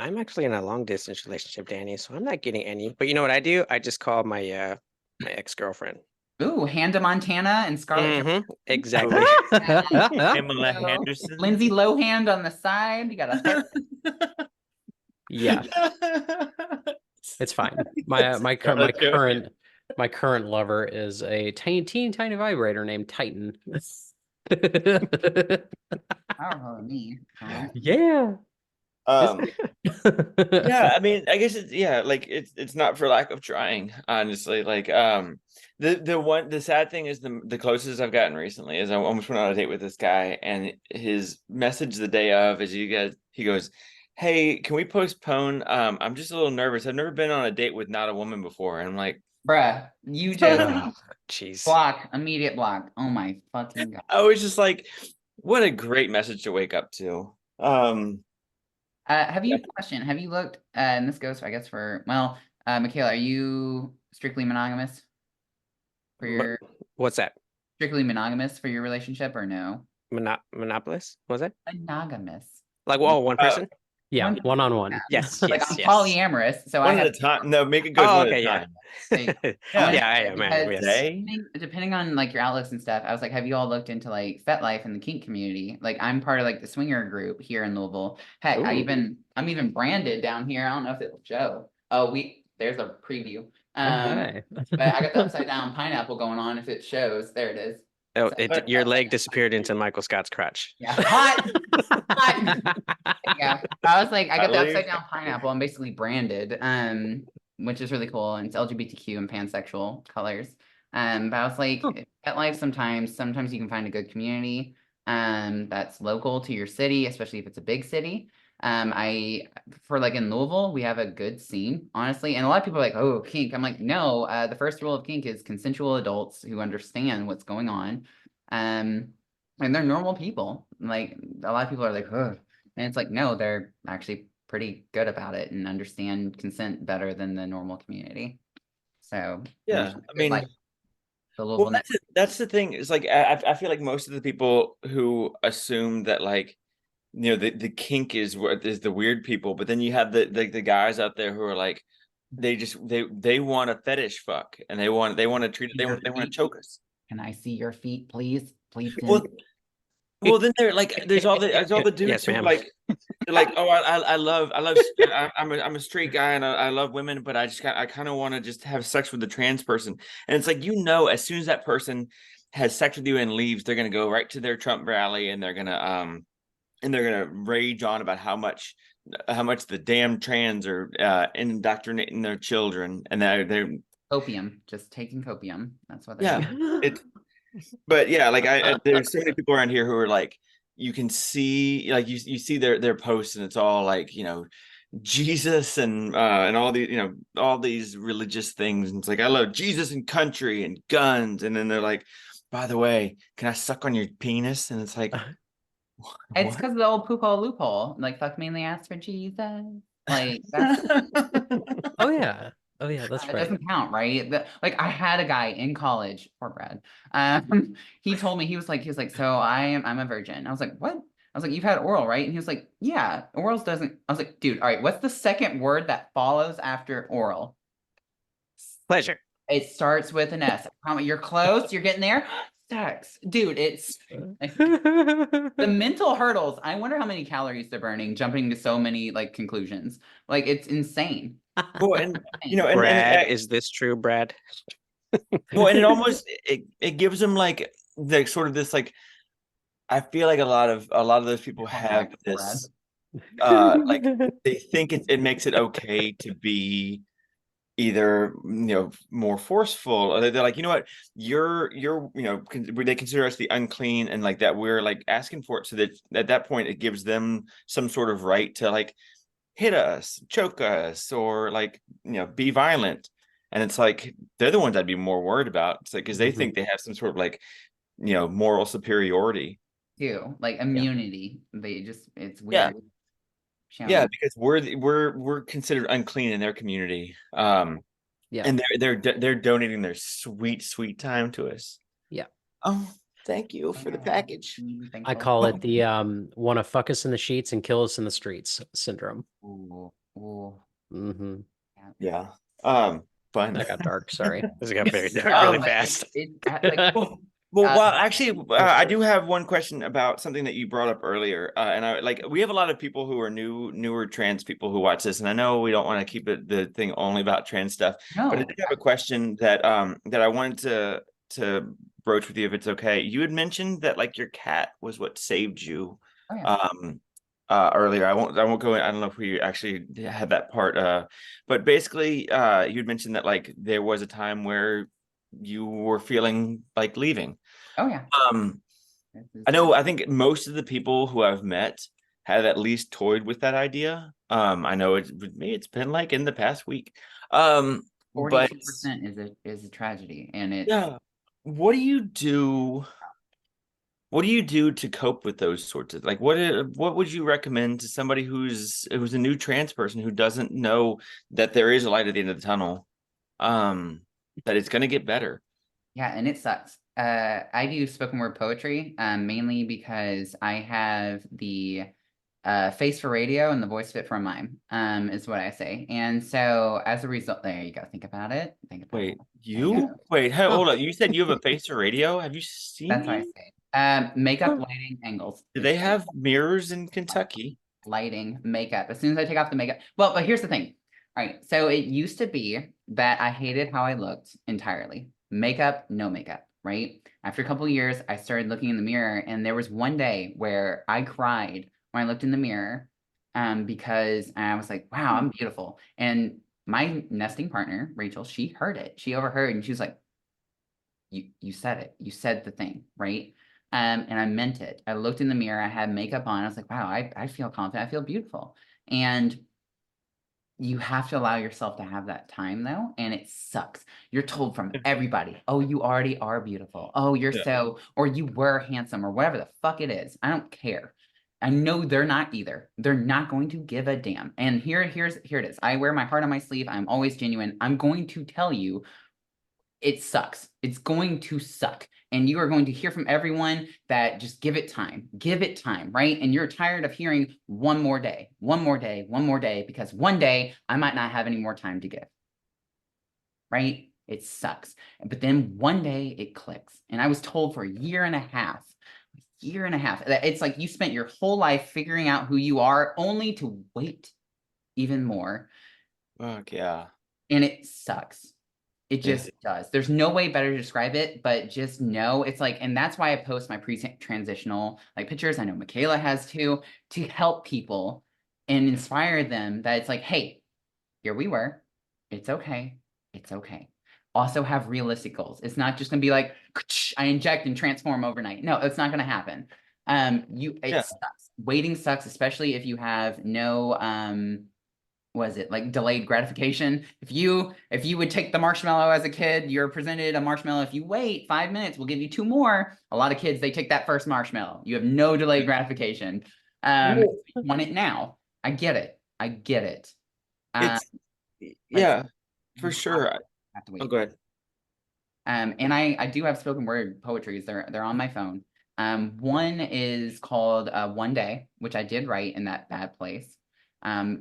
Speaker 2: I'm actually in a long distance relationship, Danny, so I'm not getting any. But you know what I do? I just call my my ex-girlfriend.
Speaker 1: Ooh, Hannah Montana and Scarlett.
Speaker 2: Exactly.
Speaker 4: Pamela Henderson.
Speaker 1: Lindsay Lohan on the side. You got a heart.
Speaker 3: Yeah, it's fine. My current lover is a tiny vibrator named Titan.
Speaker 1: Powerful to me.
Speaker 3: Yeah.
Speaker 4: Yeah, I mean, I guess it's not for lack of trying, honestly. Like the sad thing is the closest I've gotten recently is I almost went on a date with this guy, and his message the day of is he goes, "Hey, can we postpone? I'm just a little nervous. I've never been on a date with not a woman before." And I'm like,
Speaker 1: bruh, you just
Speaker 2: jeez.
Speaker 1: block, immediate block. Oh my fucking god.
Speaker 4: I was just like, what a great message to wake up to.
Speaker 1: Have you looked, and this goes, I guess, for, Michaela, are you strictly monogamous for your
Speaker 2: What's that?
Speaker 1: Strictly monogamous for your relationship or no?
Speaker 2: Monopolist? Was it?
Speaker 1: Monogamous.
Speaker 2: Like, well, one person?
Speaker 3: Yeah, one-on-one.
Speaker 2: Yes,
Speaker 1: Like
Speaker 2: yes,
Speaker 1: I'm
Speaker 2: yes.
Speaker 1: polyamorous, so
Speaker 4: one
Speaker 1: I
Speaker 4: at
Speaker 1: have
Speaker 4: a time. No, make it go one at a time.
Speaker 1: Yeah,
Speaker 2: I am. Yes.
Speaker 1: Depending on like your outlooks and stuff, I was like, have you all looked into like FetLife and the kink community? Like I'm part of like the swinger group here in Louisville. Heck, I'm even branded down here. I don't know if it'll show. Oh, there's a preview. But I got the upside down pineapple going on if it shows. There it is.
Speaker 2: Oh, your leg disappeared into Michael Scott's crotch.
Speaker 1: Yeah, hot. Yeah, I was like, I got the upside down pineapple. I'm basically branded, which is really cool, and it's LGBTQ and pansexual colors. But I was like, at life sometimes you can find a good community, that's local to your city, especially if it's a big city. For like in Louisville, we have a good scene, honestly, and a lot of people are like, oh, kink. I'm like, no. The first rule of kink is consensual adults who understand what's going on, and they're normal people. Like a lot of people are like, oh, and it's like, no, they're actually pretty good about it and understand consent better than the normal community. So
Speaker 4: yeah, I mean,
Speaker 1: like,
Speaker 4: that's the thing. It's like I feel like most of the people who assume that like, you know, the kink is the weird people, but then you have the guys out there who are like, they want a fetish fuck, and they want to treat it, they want to choke us.
Speaker 1: Can I see your feet, please? Please.
Speaker 4: Well, then they're like, there's all the dudes who like, they're like, oh, I'm a straight guy and I love women, but I kind of want to just have sex with the trans person. And it's like, you know, as soon as that person has sex with you and leaves, they're gonna go right to their Trump rally, and they're gonna rage on about how much the damn trans are indoctrinating their children, and they're
Speaker 1: copium, just taking copium. That's what they're
Speaker 4: doing. But yeah, like there's so many people around here who are like, you can see, like you see their posts, and it's all like, you know, Jesus and all these, you know, all these religious things, and it's like, I love Jesus and country and guns, and then they're like, by the way, can I suck on your penis? And it's like,
Speaker 1: It's because of the old poop hole loophole. Like, fuck me in the ass for Jesus. Like, that's
Speaker 3: Oh yeah. Oh yeah, that's
Speaker 1: it
Speaker 3: right.
Speaker 1: doesn't count, right? Like, I had a guy in college, poor Brad. He told me, he was like, so I'm a virgin. I was like, what? I was like, you've had oral, right? And he was like, yeah, orals doesn't. I was like, dude, all right, what's the second word that follows after oral?
Speaker 2: Pleasure.
Speaker 1: It starts with an S. You're close. You're getting there. Sex, dude. It's like, the mental hurdles. I wonder how many calories they're burning, jumping to so many like conclusions. Like, it's insane.
Speaker 4: Well, and
Speaker 2: Brad, is this true, Brad?
Speaker 4: well, and it almost it gives them like the sort of this like, I feel like a lot of those people have this like they think it makes it okay to be either more forceful, or they're like, you know what, you're they consider us the unclean, and like that we're like asking for it, so that at that point it gives them some sort of right to like hit us, choke us, or like be violent. And it's like they're the ones I'd be more worried about. It's like because they think they have some sort of like moral superiority
Speaker 1: too, like immunity. They just, it's
Speaker 4: yeah
Speaker 1: weird.
Speaker 4: yeah because we're considered unclean in their community,
Speaker 3: Yeah.
Speaker 4: and they're donating their sweet time to us.
Speaker 3: Yeah.
Speaker 4: Oh, thank you for the package.
Speaker 3: I call it the want to fuck us in the sheets and kill us in the streets syndrome.
Speaker 1: Ooh, ooh.
Speaker 3: Mm-hmm.
Speaker 4: Yeah. Fun.
Speaker 3: That got dark. Sorry.
Speaker 2: This got very dark really fast.
Speaker 4: Well, actually, I do have one question about something that you brought up earlier, and I like we have a lot of people who are newer trans people who watch this, and I know we don't want to keep the thing only about trans stuff, but I did have a question that I wanted to broach with you, if it's okay. You had mentioned that like your cat was what saved you, earlier. I won't go in. I don't know if we actually had that part, but basically, you'd mentioned that like there was a time where you were feeling like leaving.
Speaker 1: Oh yeah.
Speaker 4: I think most of the people who I've met have at least toyed with that idea. I know with me it's been like in the past week.
Speaker 1: 42%
Speaker 4: But
Speaker 1: is a tragedy, and it's
Speaker 4: what do you do? What do you do to cope with those sorts of like what would you recommend to somebody who's a new trans person who doesn't know that there is a light at the end of the tunnel, that it's going to get better?
Speaker 1: Yeah, and it sucks. I do spoken word poetry, mainly because I have the face for radio and the voice fit for a mime, is what I say. And so as a result, there you go. Think about it.
Speaker 4: Wait, hold up. You said you have a face for radio? Have you seen
Speaker 1: That's what I
Speaker 4: me?
Speaker 1: say. Makeup, lighting, angles.
Speaker 4: Do they have mirrors in Kentucky?
Speaker 1: Lighting, makeup. As soon as I take off the makeup. Well, but here's the thing. All right. So it used to be that I hated how I looked entirely. Makeup, no makeup, right? After a couple of years, I started looking in the mirror, and there was one day where I cried when I looked in the mirror, because I was like, wow, I'm beautiful. And my nesting partner, Rachel, she heard it. She overheard, and she was like, you said it. You said the thing, right? And I meant it. I looked in the mirror, I had makeup on. I was like, wow, I feel confident. I feel beautiful. And you have to allow yourself to have that time though. And it sucks. You're told from everybody, oh, you already are beautiful. Oh, you're so, or you were handsome, or whatever the fuck it is. I don't care. I know they're not either. They're not going to give a damn. And here it is. I wear my heart on my sleeve. I'm always genuine. I'm going to tell you, it sucks. It's going to suck. And you are going to hear from everyone that just give it time, right? And you're tired of hearing one more day, because one day I might not have any more time to give, right? It sucks. But then one day it clicks. And I was told for a year and a half, that it's like you spent your whole life figuring out who you are only to wait even more.
Speaker 4: Fuck yeah.
Speaker 1: And it sucks. It just does. There's no way better to describe it, but just know it's like, and that's why I post my pre-transitional like pictures. I know Michaela has too, to help people and inspire them that it's like, hey, here we were. It's okay. It's okay. Also have realistic goals. It's not just gonna be like, I inject and transform overnight. No, it's not gonna happen. It sucks. Waiting sucks, especially if you have no was it like delayed gratification? If you would take the marshmallow as a kid, you're presented a marshmallow. If you wait 5 minutes, we'll give you 2 more. A lot of kids, they take that first marshmallow. You have no delayed gratification.
Speaker 2: Well,
Speaker 1: You want it now. I get it. I get it.
Speaker 4: It's
Speaker 1: But
Speaker 4: yeah, for
Speaker 1: you
Speaker 4: sure.
Speaker 1: have to
Speaker 4: Oh,
Speaker 1: wait.
Speaker 4: go ahead.
Speaker 1: And I do have spoken word poetries. They're on my phone. One is called One Day, which I did write in that bad place,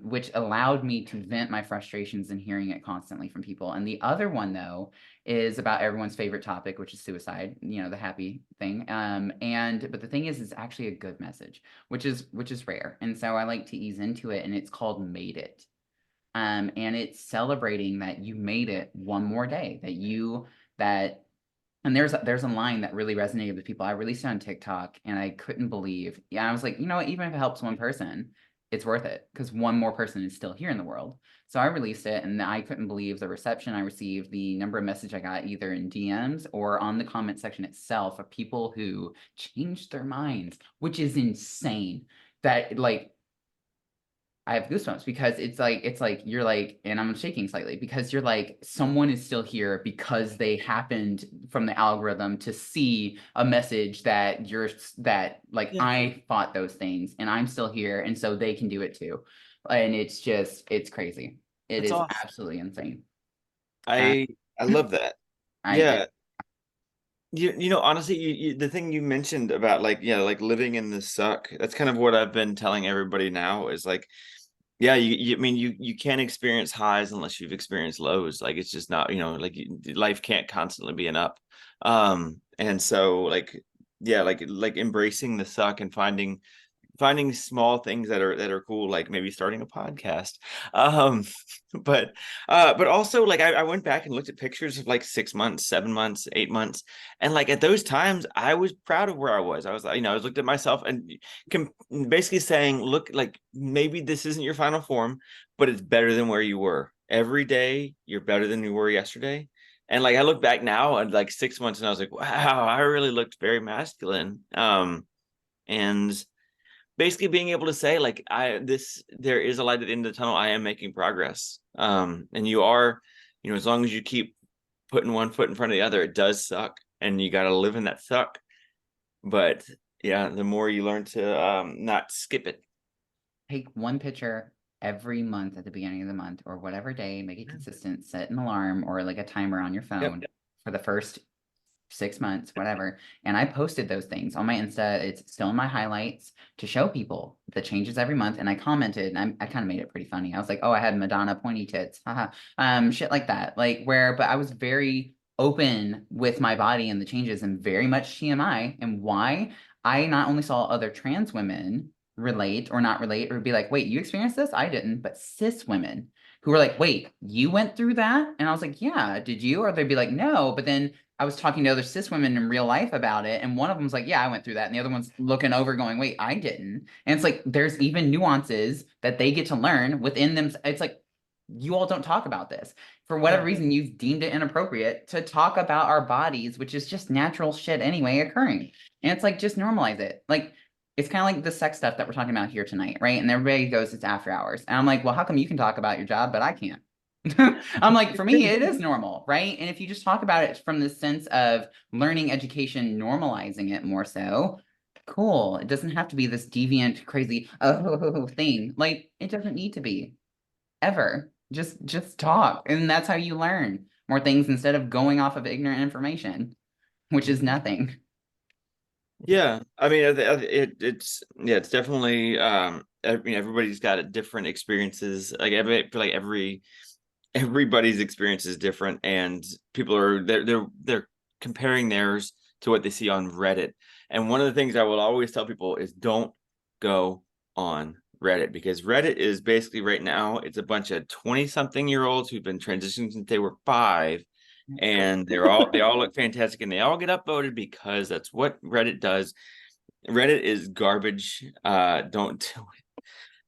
Speaker 1: which allowed me to vent my frustrations and hearing it constantly from people. And the other one, though, is about everyone's favorite topic, which is suicide, you know, the happy thing. But the thing is, it's actually a good message, which is rare. And so I like to ease into it, and it's called Made It. And it's celebrating that you made it one more day, that and there's a line that really resonated with people. I released it on TikTok and I couldn't believe. Yeah, I was like, you know what, even if it helps one person, it's worth it because one more person is still here in the world. So I released it and I couldn't believe the reception I received, the number of message I got either in DMs or on the comment section itself of people who changed their minds, which is insane. That like I have goosebumps because it's like you're like, and I'm shaking slightly because you're like, someone is still here because they happened from the algorithm to see a message that like
Speaker 4: Yeah,
Speaker 1: I thought those things and I'm still here and so they can do it too. And it's crazy. It
Speaker 4: that's
Speaker 1: is
Speaker 4: awesome.
Speaker 1: absolutely insane. Uh,
Speaker 4: I love that.
Speaker 1: it
Speaker 4: Yeah. Honestly, the thing you mentioned about like, like living in the suck, that's kind of what I've been telling everybody now is like, yeah, I mean, you can't experience highs unless you've experienced lows. Like, it's just not, like life can't constantly be an up. And so like, yeah, like embracing the suck and finding small things that are cool, like maybe starting a podcast. um but also like I went back and looked at pictures of like 6 months, 7 months, 8 months, and like at those times I was proud of where I was, I was looked at myself and basically saying, look, like maybe this isn't your final form, but it's better than where you were. Every day you're better than you were yesterday. And like I look back now at like 6 months and I was like, wow, I really looked very masculine. And basically being able to say like there is a light at the end of the tunnel. I am making progress. And you are, as long as you keep putting one foot in front of the other, it does suck and you got to live in that suck. But yeah, the more you learn to not skip it.
Speaker 1: Take one picture every month at the beginning of the month or whatever day, make it consistent, set an alarm or like a timer on your phone for the first 6 months, whatever. And I posted those things on my Insta. It's still in my highlights to show people the changes every month. And I commented and I kind of made it pretty funny. I was like, oh, I had Madonna pointy tits. Haha. Shit like that. But I was very open with my body and the changes and very much TMI and why I not only saw other trans women relate or not relate or be like, wait, you experienced this? I didn't, but cis women who were like, wait, you went through that? And I was like, yeah, did you? Or they'd be like, no, but then I was talking to other cis women in real life about it, and one of them's like, yeah, I went through that. And the other one's looking over going, wait, I didn't. And it's like, there's even nuances that they get to learn within them. It's like, you all don't talk about this. For whatever reason, you've deemed it inappropriate to talk about our bodies, which is just natural shit anyway occurring. And it's like, just normalize it. Like, it's kind of like the sex stuff that we're talking about here tonight, right? And everybody goes, it's after hours. And I'm like, well, how come you can talk about your job, but I can't? I'm like, for me, it is normal, right? And if you just talk about it from the sense of learning, education, normalizing it more so, cool. It doesn't have to be this deviant, crazy thing. Like, it doesn't need to be ever. Just talk, and that's how you learn more things instead of going off of ignorant information, which is nothing.
Speaker 4: Yeah, I mean, it's definitely. I mean, everybody's got a different experiences. Like I feel like everybody's experience is different, and people are they're comparing theirs to what they see on Reddit. And one of the things I will always tell people is don't go on Reddit, because Reddit is basically right now it's a bunch of 20-something-year-olds who've been transitioning since they were 5, and they all look fantastic and they all get upvoted because that's what Reddit does. Reddit is garbage. Don't do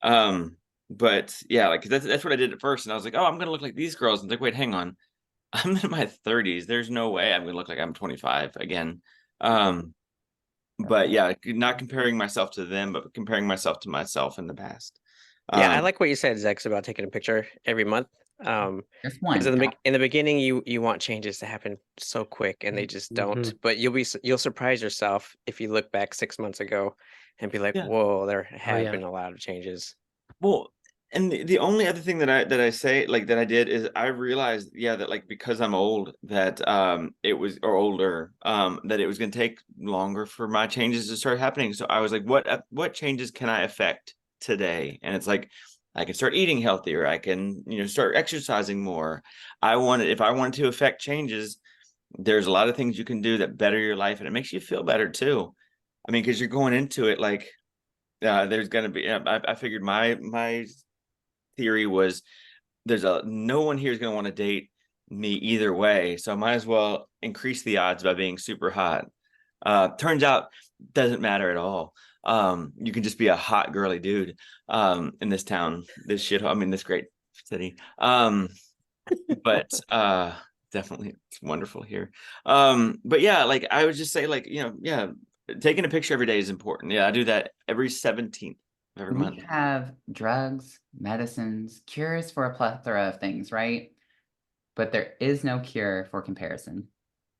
Speaker 4: it. But yeah, like that's what I did at first, and I was like, oh, I'm gonna look like these girls, and like, wait, hang on, I'm in my 30s. There's no way I'm gonna look like I'm 25 again. But yeah, not comparing myself to them, but comparing myself to myself in the past.
Speaker 2: Yeah, I like what you said, Zex, about taking a picture every month.
Speaker 1: Just
Speaker 2: Because
Speaker 1: one.
Speaker 2: in the beginning, you want changes to happen so quick, and they just don't. But you'll surprise yourself if you look back 6 months ago and be like,
Speaker 4: Yeah.
Speaker 2: "Whoa, there have
Speaker 3: yeah.
Speaker 2: been a lot of changes."
Speaker 4: Well, and the only other thing that I say like that I did is I realized, yeah, that like because I'm old, that it was or older, that it was gonna take longer for my changes to start happening. So I was like, what changes can I affect today? And it's like I can start eating healthier, I can, start exercising more. If I wanted to affect changes, there's a lot of things you can do that better your life, and it makes you feel better too. I mean, because you're going into it like there's gonna be. I figured my theory was no one here is gonna want to date me either way, so I might as well increase the odds by being super hot. Turns out doesn't matter at all. You can just be a hot girly dude in this town, this great city. But definitely it's wonderful here. But yeah, like I would just say, like, yeah, taking a picture every day is important. Yeah, I do that every 17th of every month.
Speaker 1: We have drugs, medicines, cures for a plethora of things, right? But there is no cure for comparison.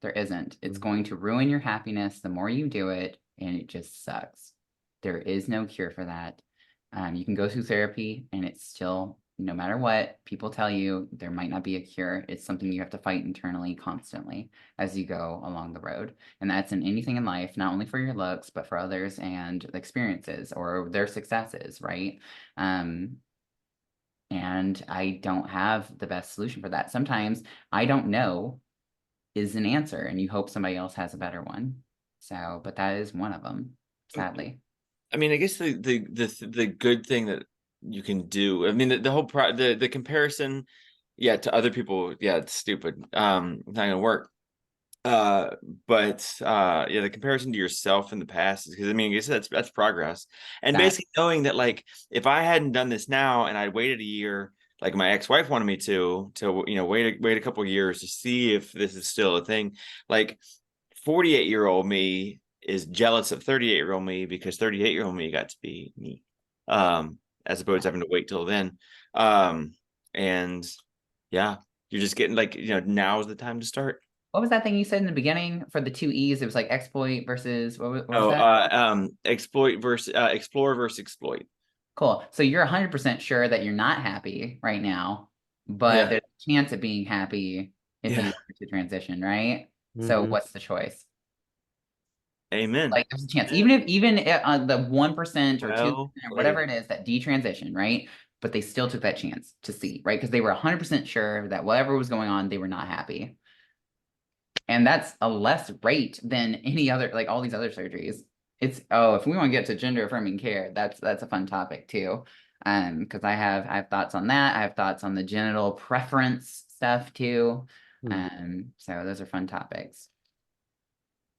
Speaker 1: There isn't. It's going to ruin your happiness the more you do it, and it just sucks. There is no cure for that. You can go through therapy, and it's still, no matter what people tell you, there might not be a cure. It's something you have to fight internally constantly as you go along the road. And that's in anything in life, not only for your looks, but for others and experiences or their successes, right? And I don't have the best solution for that. Sometimes I don't know is an answer, and you hope somebody else has a better one. So, but that is one of them, sadly.
Speaker 4: I mean, I guess the good thing that you can do. I mean, the whole the comparison, yeah, to other people, yeah, it's stupid. It's not gonna work. But yeah, the comparison to yourself in the past is, because I mean, I guess that's progress. And basically knowing that, like, if I hadn't done this now and I waited a year, like my ex-wife wanted me to wait a couple of years to see if this is still a thing. Like 48-year-old me is jealous of 38-year-old me because 38-year-old me got to be me, as opposed to having to wait till then. And yeah, you're just getting like, now is the time to start.
Speaker 1: What was that thing you said in the beginning for the two E's? It was like exploit versus what was that?
Speaker 4: Exploit versus explore versus exploit.
Speaker 1: Cool. So you're 100% sure that you're not happy right now, but there's a chance of being happy if you were to transition, right? So what's the choice?
Speaker 4: Amen.
Speaker 1: Like there's a chance, even the 1% or 2% or whatever
Speaker 4: played.
Speaker 1: it is that detransition, right? But they still took that chance to see, right? Because they were 100% sure that whatever was going on, they were not happy. And that's a less rate than any other, like all these other surgeries. It's if we want to get to gender affirming care, that's a fun topic too. Because I have thoughts on that. I have thoughts on the genital preference stuff too. So those are fun topics.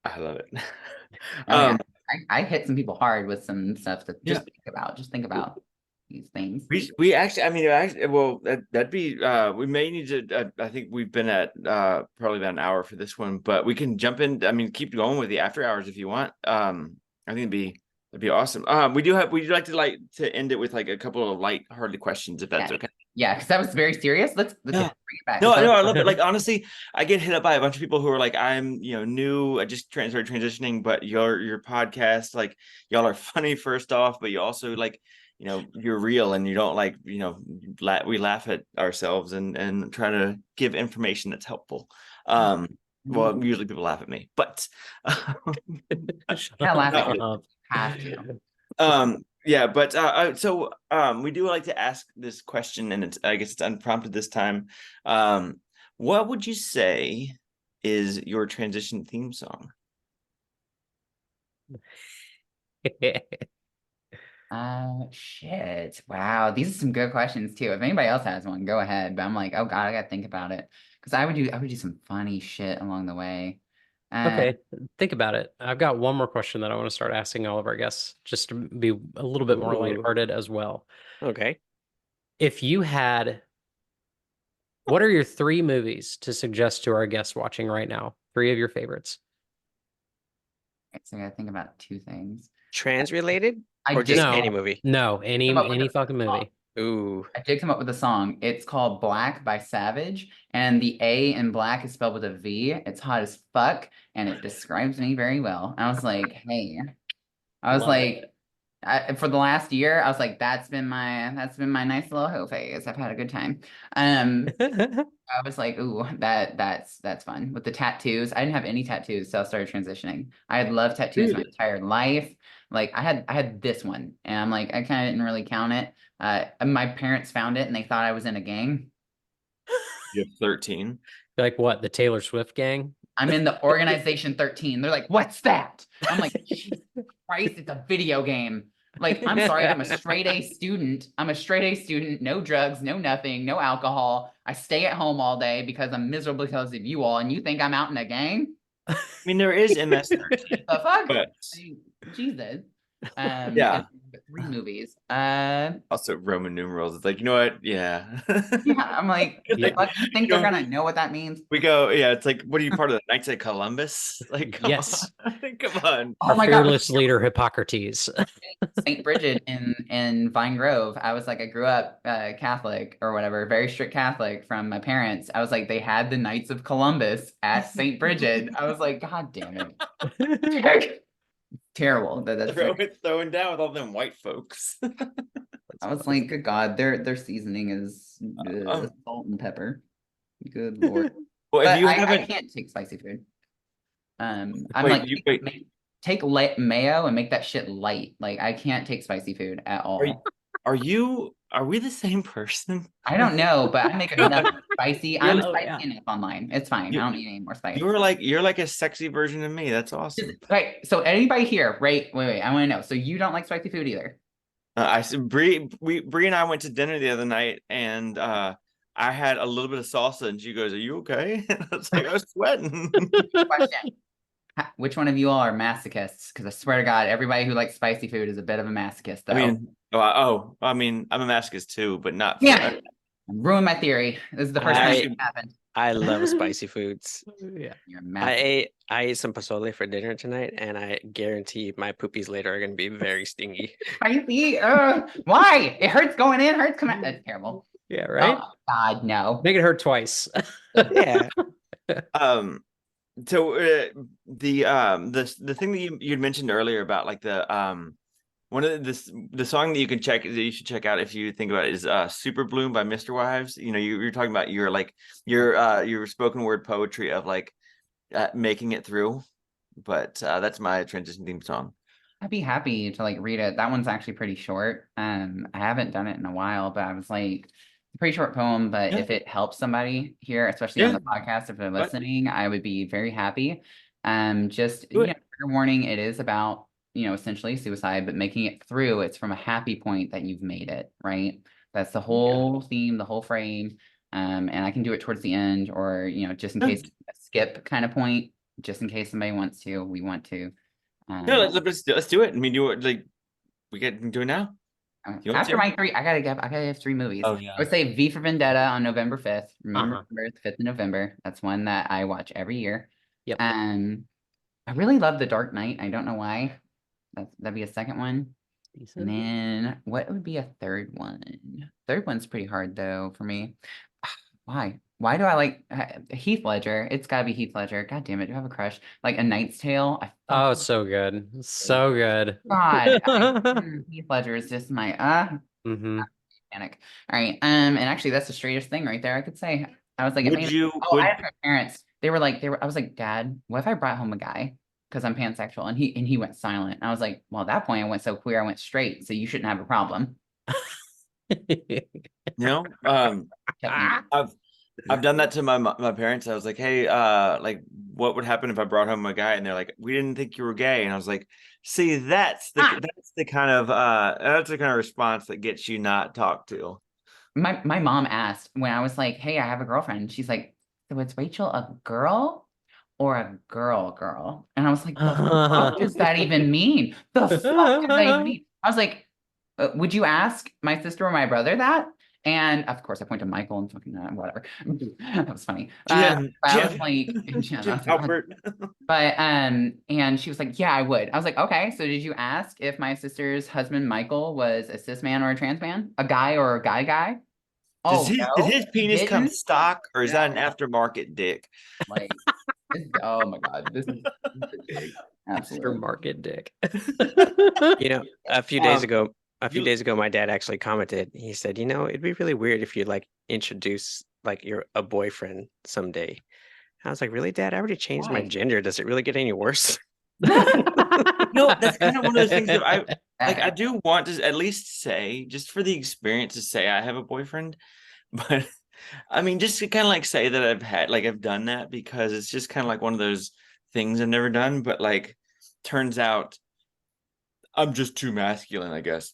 Speaker 4: I love it.
Speaker 1: Yeah. I hit some people hard with some stuff to just think about these things.
Speaker 4: We actually, I mean, well, that'd be, we may need to, I think we've been at probably about an hour for this one, but we can jump in. I mean, keep going with the after hours if you want. I think that'd be awesome. We'd like to end it with like a couple of light-hearted questions, if that's okay.
Speaker 1: Yeah, because that was very serious. Let's bring it back.
Speaker 4: No, I love it. Like, honestly, I get hit up by a bunch of people who are like, I'm, new. I just started transitioning, but your podcast, like, y'all are funny first off, but you also like, you're real, and you don't like, we laugh at ourselves and try to give information that's helpful. Well, usually people laugh at me, but
Speaker 1: have to.
Speaker 4: Yeah, but so we do like to ask this question, and I guess it's unprompted this time. What would you say is your transition theme song?
Speaker 1: Shit. Wow. These are some good questions too. If anybody else has one, go ahead. But I'm like, oh God, I gotta think about it. Because I would do some funny shit along the way.
Speaker 3: Okay, think about it. I've got one more question that I want to start asking all of our guests, just to be a little bit more lighthearted as well.
Speaker 2: Okay.
Speaker 3: If you had, what are your 3 movies to suggest to our guests watching right now? 3 of your favorites.
Speaker 1: So I gotta think about 2 things.
Speaker 2: Trans related? Or just any movie?
Speaker 3: No, any fucking movie.
Speaker 2: Ooh.
Speaker 1: I did come up with a song. It's called Black by Savage, and the A in black is spelled with a V. It's hot as fuck, and it describes me very well. I was like, hey, I was
Speaker 3: Love
Speaker 1: like, for the last year, I was like, that's been my nice little hoe phase. I've had a good time.
Speaker 3: it.
Speaker 1: I was like, ooh, that's fun. With the tattoos, I didn't have any tattoos, so I started transitioning. I had loved tattoos my
Speaker 3: Dude.
Speaker 1: entire life. Like I had this one, and I'm like, I kind of didn't really count it. My parents found it, and they thought I was in a gang.
Speaker 4: You have 13.
Speaker 3: Like what? The Taylor Swift gang?
Speaker 1: I'm in the organization 13. They're like, what's that? I'm like, Jesus Christ, it's a video game. Like, I'm sorry, I'm a straight A student. I'm a straight A student, no drugs, no nothing, no alcohol. I stay at home all day because I'm miserable because of you all, and you think I'm out in a gang?
Speaker 4: I mean, there is MS-13,
Speaker 1: The fuck?
Speaker 4: but
Speaker 1: I mean, Jesus.
Speaker 4: yeah.
Speaker 1: And 3 movies.
Speaker 4: Also Roman numerals. It's like, you know what? Yeah.
Speaker 1: Yeah, I'm like, the
Speaker 3: Yeah.
Speaker 1: fuck, you think they're gonna know what that means?
Speaker 4: We go, yeah, it's like, what are you part of the Knights of Columbus? Like, come
Speaker 3: Yes.
Speaker 4: on. Come on.
Speaker 1: Oh
Speaker 3: Our
Speaker 1: my God.
Speaker 3: fearless leader, Hippocrates.
Speaker 1: St. Bridget in Vine Grove. I was like, I grew up Catholic or whatever, very strict Catholic from my parents. I was like, they had the Knights of Columbus at St. Bridget. I was like, God damn it. Terrible. That's
Speaker 4: Throwing down with all them white folks.
Speaker 1: I was like, good God, their seasoning is
Speaker 4: Um,
Speaker 1: salt and pepper. Good Lord.
Speaker 4: well, if
Speaker 1: But
Speaker 4: you
Speaker 1: I
Speaker 4: haven't,
Speaker 1: can't take spicy food. I'm
Speaker 4: wait,
Speaker 1: like,
Speaker 4: you wait.
Speaker 1: take mayo and make that shit light. Like, I can't take spicy food at
Speaker 4: Are you,
Speaker 1: all.
Speaker 4: are we the same person?
Speaker 1: I don't know, but I make enough spicy.
Speaker 4: You're,
Speaker 1: I'm
Speaker 3: Oh,
Speaker 1: spicy
Speaker 3: yeah.
Speaker 1: enough online. It's fine. I
Speaker 4: you,
Speaker 1: don't need any more spice.
Speaker 4: you're like a sexy version of me. That's awesome.
Speaker 1: Right. So anybody here, right? Wait. I want to know. So you don't like spicy food either?
Speaker 4: I said Bree and I went to dinner the other night, and I had a little bit of salsa, and she goes, "Are you okay?" And I was like, "I was sweating."
Speaker 1: Question. Which one of you all are masochists? Because I swear to God, everybody who likes spicy food is a bit of a masochist, though.
Speaker 4: I mean, I'm a masochist too, but not for.
Speaker 1: Yeah. Ruin my theory. This is the first time it happened.
Speaker 2: I love spicy foods.
Speaker 3: Yeah.
Speaker 1: You're a masochist.
Speaker 2: I ate some pozole for dinner tonight, and I guarantee my poopies later are going to be very stingy.
Speaker 1: Spicy? Why? It hurts going in, hurts coming out. That's terrible.
Speaker 3: Yeah, right?
Speaker 1: Oh, God, no.
Speaker 3: Make it hurt twice.
Speaker 2: Yeah.
Speaker 4: So the thing that you'd mentioned earlier about like the one of the song that you can check that you should check out if you think about it is Super Bloom by Mr. Wives. You know, you're talking about your spoken word poetry of like making it through, but that's my transition theme song.
Speaker 1: I'd be happy to like read it. That one's actually pretty short. I haven't done it in a while, but I was like, it's a pretty short poem, but if it helps somebody here, especially on the podcast, if they're listening, I would be very happy. Just trigger warning, it is about, essentially suicide, but making it through, it's from a happy point that you've made it, right? That's the whole theme, the whole frame. And I can do it towards the end or, just in case a skip kind of point, just in case somebody wants to, we want to.
Speaker 4: No, let's do it. I mean, we can do it now.
Speaker 1: After my 3, I gotta have 3 movies.
Speaker 4: Oh yeah.
Speaker 1: I would say V for Vendetta on November 5th. Remember the 5th of November. That's one that I watch every year.
Speaker 3: Yep.
Speaker 1: I really love The Dark Knight. I don't know why. That'd be a second one.
Speaker 3: Decent.
Speaker 1: And then what would be a third one? Third one's pretty hard though for me. Why? Why do I like Heath Ledger? It's gotta be Heath Ledger. God damn it, do I have a crush? Like A Knight's Tale.
Speaker 3: Oh, it's so good. So good.
Speaker 1: God, Heath Ledger is just my panic. All right. And actually that's the straightest thing right there, I could say. I was like, I asked my parents, I was like, Dad, what if I brought home a guy? Because I'm pansexual, and he went silent. I was like, well, at that point I went so queer, I went straight, so you shouldn't have a problem.
Speaker 4: I've done that to my parents. I was like, hey, like what would happen if I brought home a guy? And they're like, we didn't think you were gay. And I was like, see, that's the kind of response that gets you not talked to.
Speaker 1: My mom asked when I was like, hey, I have a girlfriend. She's like, so is Rachel a girl or a girl? And I was like, the fuck does that even mean? The fuck does that even mean? I was like, would you ask my sister or my brother that? And of course, I point to Michael and fucking whatever. That was funny.
Speaker 4: Jim,
Speaker 1: But I
Speaker 4: Jim,
Speaker 1: was like,
Speaker 4: Jim Albert.
Speaker 1: But and she was like, yeah, I would. I was like, okay. So did you ask if my sister's husband Michael was a cis man or a trans man, a guy or a guy? Oh
Speaker 4: Did his penis come
Speaker 1: didn't?
Speaker 4: stock, or is that an
Speaker 1: No.
Speaker 4: aftermarket dick?
Speaker 1: Like, oh my god, this is big. Absolutely.
Speaker 3: Aftermarket dick.
Speaker 2: You know, a few days ago, my dad actually commented. He said, "You know, it'd be really weird if you like introduce like a boyfriend someday." I was like, "Really, Dad? I already changed my
Speaker 1: Why?
Speaker 2: gender. Does it really get any worse?"
Speaker 4: No, that's kind of one of those things that I do want to at least say, just for the experience, to say I have a boyfriend. But I mean, just to kind of like say that I've done that, because it's just kind of like one of those things I've never done. But like, turns out I'm just too masculine, I guess.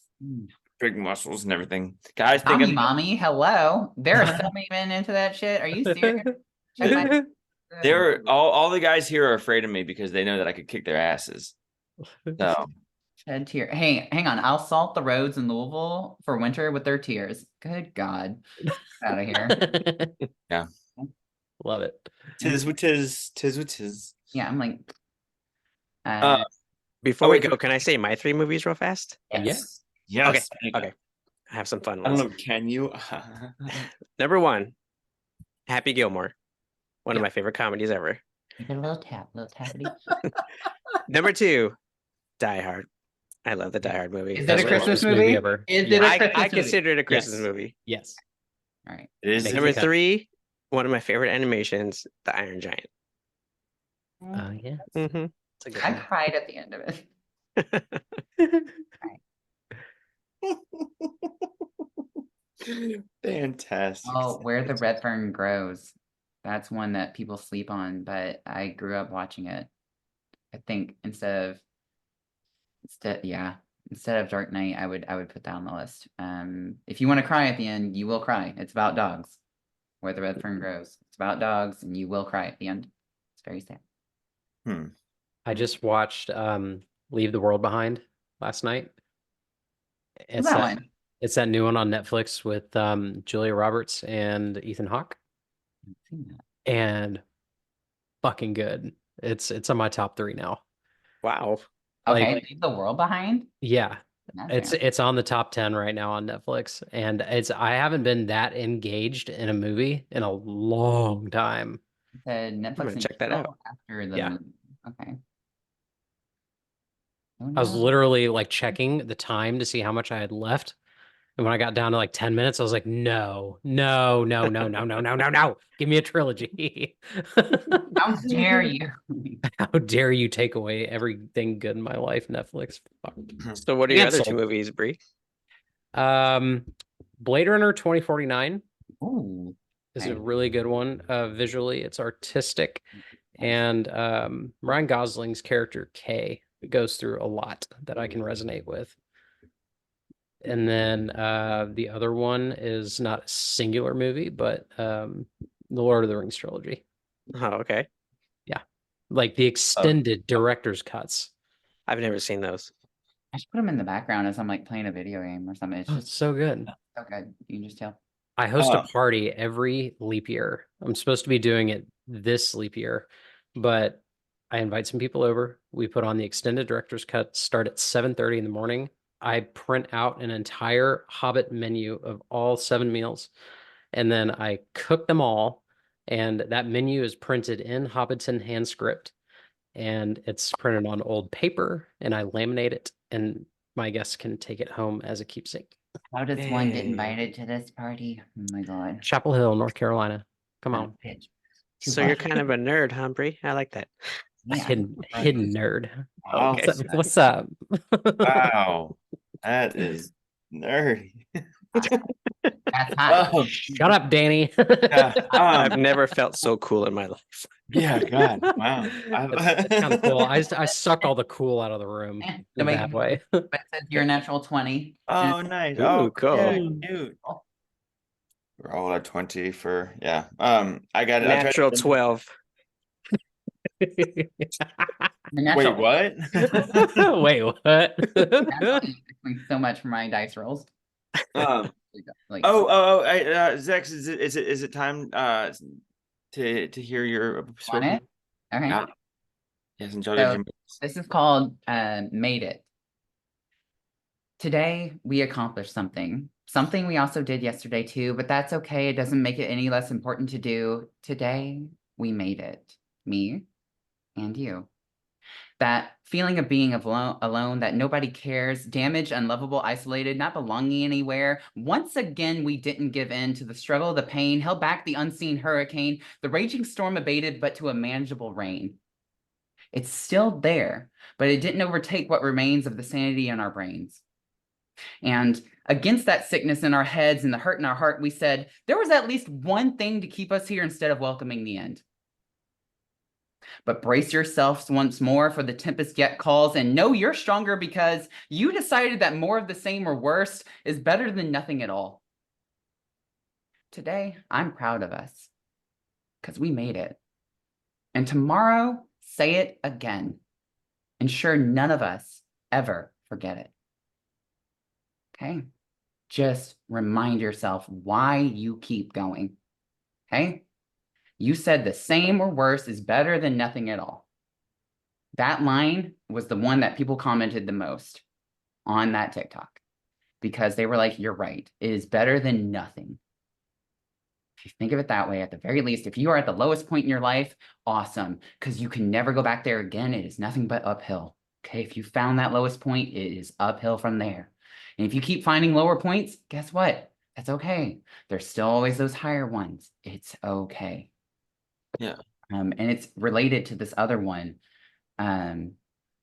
Speaker 4: Big muscles and everything. Guys think
Speaker 1: mommy, hello. There are some men into that shit. Are you serious? Check
Speaker 4: they're all the guys here are afraid of me because they know that I could kick their asses. So
Speaker 1: shed tear. Hey, hang on. I'll salt the roads in Louisville for winter with their tears. Good God. Out of here.
Speaker 4: yeah.
Speaker 3: Love it.
Speaker 4: Tis what tis.
Speaker 1: Yeah, I'm like
Speaker 2: Before we go, can I say my 3 movies real fast?
Speaker 1: yes.
Speaker 4: Yes.
Speaker 2: Okay. I have some fun
Speaker 4: I
Speaker 2: ones.
Speaker 4: don't know, can you?
Speaker 2: Number 1, Happy Gilmore. One of my favorite comedies ever.
Speaker 1: A little tappity.
Speaker 2: Number 2, Die Hard. I love the Die Hard movie.
Speaker 1: Is it a Christmas movie
Speaker 3: ever?
Speaker 1: Is it a Christmas
Speaker 2: I
Speaker 1: movie?
Speaker 2: consider it a Christmas movie.
Speaker 3: Yes.
Speaker 1: All right.
Speaker 4: It is.
Speaker 2: Number 3, one of my favorite animations, The Iron Giant.
Speaker 3: Oh yeah.
Speaker 2: Mm-hmm.
Speaker 3: It's a good
Speaker 1: I
Speaker 3: one.
Speaker 1: cried at the end of it.
Speaker 4: Fantastic.
Speaker 1: Oh, Where the Red Fern Grows. That's one that people sleep on, but I grew up watching it. I think instead of Dark Knight, I would put that on the list. If you want to cry at the end, you will cry. It's about dogs. Where the Red Fern Grows. It's about dogs, and you will cry at the end. It's very sad.
Speaker 3: I just watched Leave the World Behind last night.
Speaker 1: What's that one?
Speaker 3: It's that new one on Netflix with Julia Roberts and Ethan Hawke.
Speaker 1: I haven't seen that.
Speaker 3: And fucking good. It's on my top 3 now.
Speaker 2: Wow.
Speaker 1: Okay,
Speaker 3: Like,
Speaker 1: Leave the World Behind.
Speaker 3: yeah.
Speaker 1: That's
Speaker 3: It's on the top 10 right now on Netflix. And I haven't been that engaged in a movie in a long time.
Speaker 1: Netflix.
Speaker 2: I'm gonna check that out.
Speaker 1: After the
Speaker 3: Yeah.
Speaker 1: movie. Okay. Oh,
Speaker 3: I was
Speaker 1: no.
Speaker 3: literally like checking the time to see how much I had left. And when I got down to like 10 minutes, I was like, no. Give me a trilogy.
Speaker 1: How dare you?
Speaker 3: How dare you take away everything good in my life, Netflix? Fuck.
Speaker 2: So what are your other
Speaker 3: Cancel.
Speaker 2: 2 movies, Brie?
Speaker 3: Blade Runner 2049
Speaker 1: Ooh.
Speaker 3: is a really good one. Visually, it's artistic. And Ryan Gosling's character, Kay, goes through a lot that I can resonate with. And then the other one is not a singular movie, but the Lord of the Rings trilogy.
Speaker 2: Oh, okay.
Speaker 3: Yeah. Like the extended director's cuts.
Speaker 2: I've never seen those.
Speaker 1: I should put them in the background as I'm like playing a video game or something. It's
Speaker 3: Oh,
Speaker 1: just
Speaker 3: it's so good.
Speaker 1: so good. You can just tell.
Speaker 3: I host a party every leap year. I'm supposed to be doing it this leap year, but I invite some people over. We put on the extended director's cut, start at 7:30 in the morning. I print out an entire Hobbit menu of all 7 meals, and then I cook them all. And that menu is printed in Hobbiton hand script, and it's printed on old paper, and I laminate it, and my guests can take it home as a keepsake.
Speaker 1: How does one get invited to this party? Oh my god.
Speaker 3: Chapel Hill, North Carolina. Come on.
Speaker 1: Pitch.
Speaker 2: So you're kind of a nerd, huh, Brie? I like that.
Speaker 1: Yeah.
Speaker 3: Hidden nerd.
Speaker 4: Wow.
Speaker 3: What's up?
Speaker 4: Wow. That is nerdy.
Speaker 1: That's hot.
Speaker 4: Oh,
Speaker 3: Shut up, Danny.
Speaker 4: yeah.
Speaker 2: I've never felt so cool in my life.
Speaker 4: Yeah, God. Wow.
Speaker 3: That's kind of cool. I suck all the cool out of the room in a bad way.
Speaker 1: But it says you're a natural 20.
Speaker 4: Oh, nice.
Speaker 2: Ooh,
Speaker 4: Oh,
Speaker 2: cool.
Speaker 4: cool. Dude. We're all at 20 for, yeah. I got it.
Speaker 2: Natural 12.
Speaker 1: You're
Speaker 4: Wait,
Speaker 1: natural.
Speaker 4: what?
Speaker 3: Wait, what?
Speaker 1: That's so much for my dice rolls. Like,
Speaker 4: Zex, is it time to hear your
Speaker 1: want
Speaker 4: spoken?
Speaker 1: it? Okay.
Speaker 4: Yeah. Yes, enjoy
Speaker 1: So
Speaker 4: your
Speaker 1: this is called Made It. Today, we accomplished something. Something we also did yesterday too, but that's okay. It doesn't make it any less important to do. Today, we made it. Me and you. That feeling of being alone, that nobody cares, damaged, unlovable, isolated, not belonging anywhere. Once again, we didn't give in to the struggle, the pain, held back the unseen hurricane. The raging storm abated, but to a manageable rain. It's still there, but it didn't overtake what remains of the sanity in our brains. And against that sickness in our heads and the hurt in our heart, we said, there was at least one thing to keep us here instead of welcoming the end. But brace yourselves once more for the tempest yet calls, and know you're stronger because you decided that more of the same or worse is better than nothing at all. Today, I'm proud of us because we made it. And tomorrow, say it again. Ensure none of us ever forget it. Okay? Just remind yourself why you keep going. Okay? You said the same or worse is better than nothing at all. That line was the one that people commented the most on that TikTok because they were like, you're right. It is better than nothing. If you think of it that way, at the very least, if you are at the lowest point in your life, awesome, because you can never go back there again. It is nothing but uphill. Okay, if you found that lowest point, it is uphill from there. And if you keep finding lower points, guess what? That's okay. There's still always those higher ones. It's okay.
Speaker 4: Yeah.
Speaker 1: And it's related to this other one. And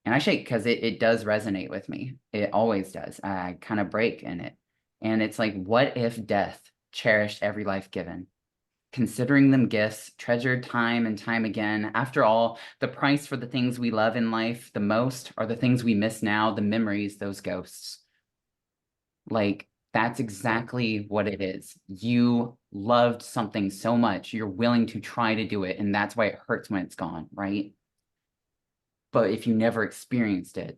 Speaker 1: I shake because it does resonate with me. It always does. I kind of break in it. And it's like, what if death cherished every life given? Considering them gifts, treasured time and time again. After all, the price for the things we love in life the most are the things we miss now, the memories, those ghosts. Like, that's exactly what it is. You loved something so much, you're willing to try to do it, and that's why it hurts when it's gone, right? But if you never experienced it,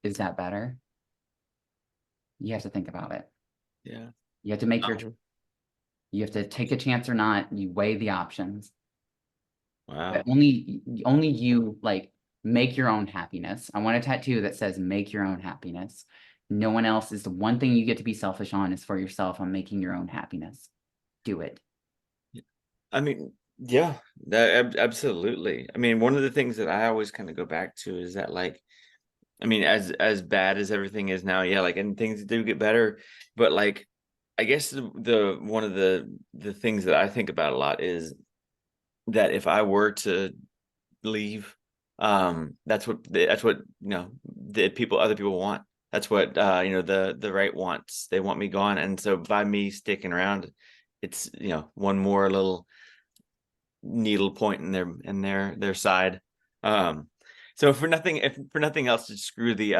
Speaker 1: is that better? You have to think about it.
Speaker 4: Yeah.
Speaker 1: You have to make your you have to take a chance or not. You weigh the options.
Speaker 4: Wow.
Speaker 1: But only you like make your own happiness. I want a tattoo that says make your own happiness. No one else is the one thing you get to be selfish on is for yourself on making your own happiness. Do it.
Speaker 4: I mean, yeah, that absolutely. I mean, one of the things that I always kind of go back to is that, like, I mean, as bad as everything is now, yeah, like, and things do get better, but like, I guess the one of the things that I think about a lot is that if I were to leave, that's what the other people want. That's what the right wants. They want me gone, and so by me sticking around, it's one more little needle point in their side. So for nothing else, to screw the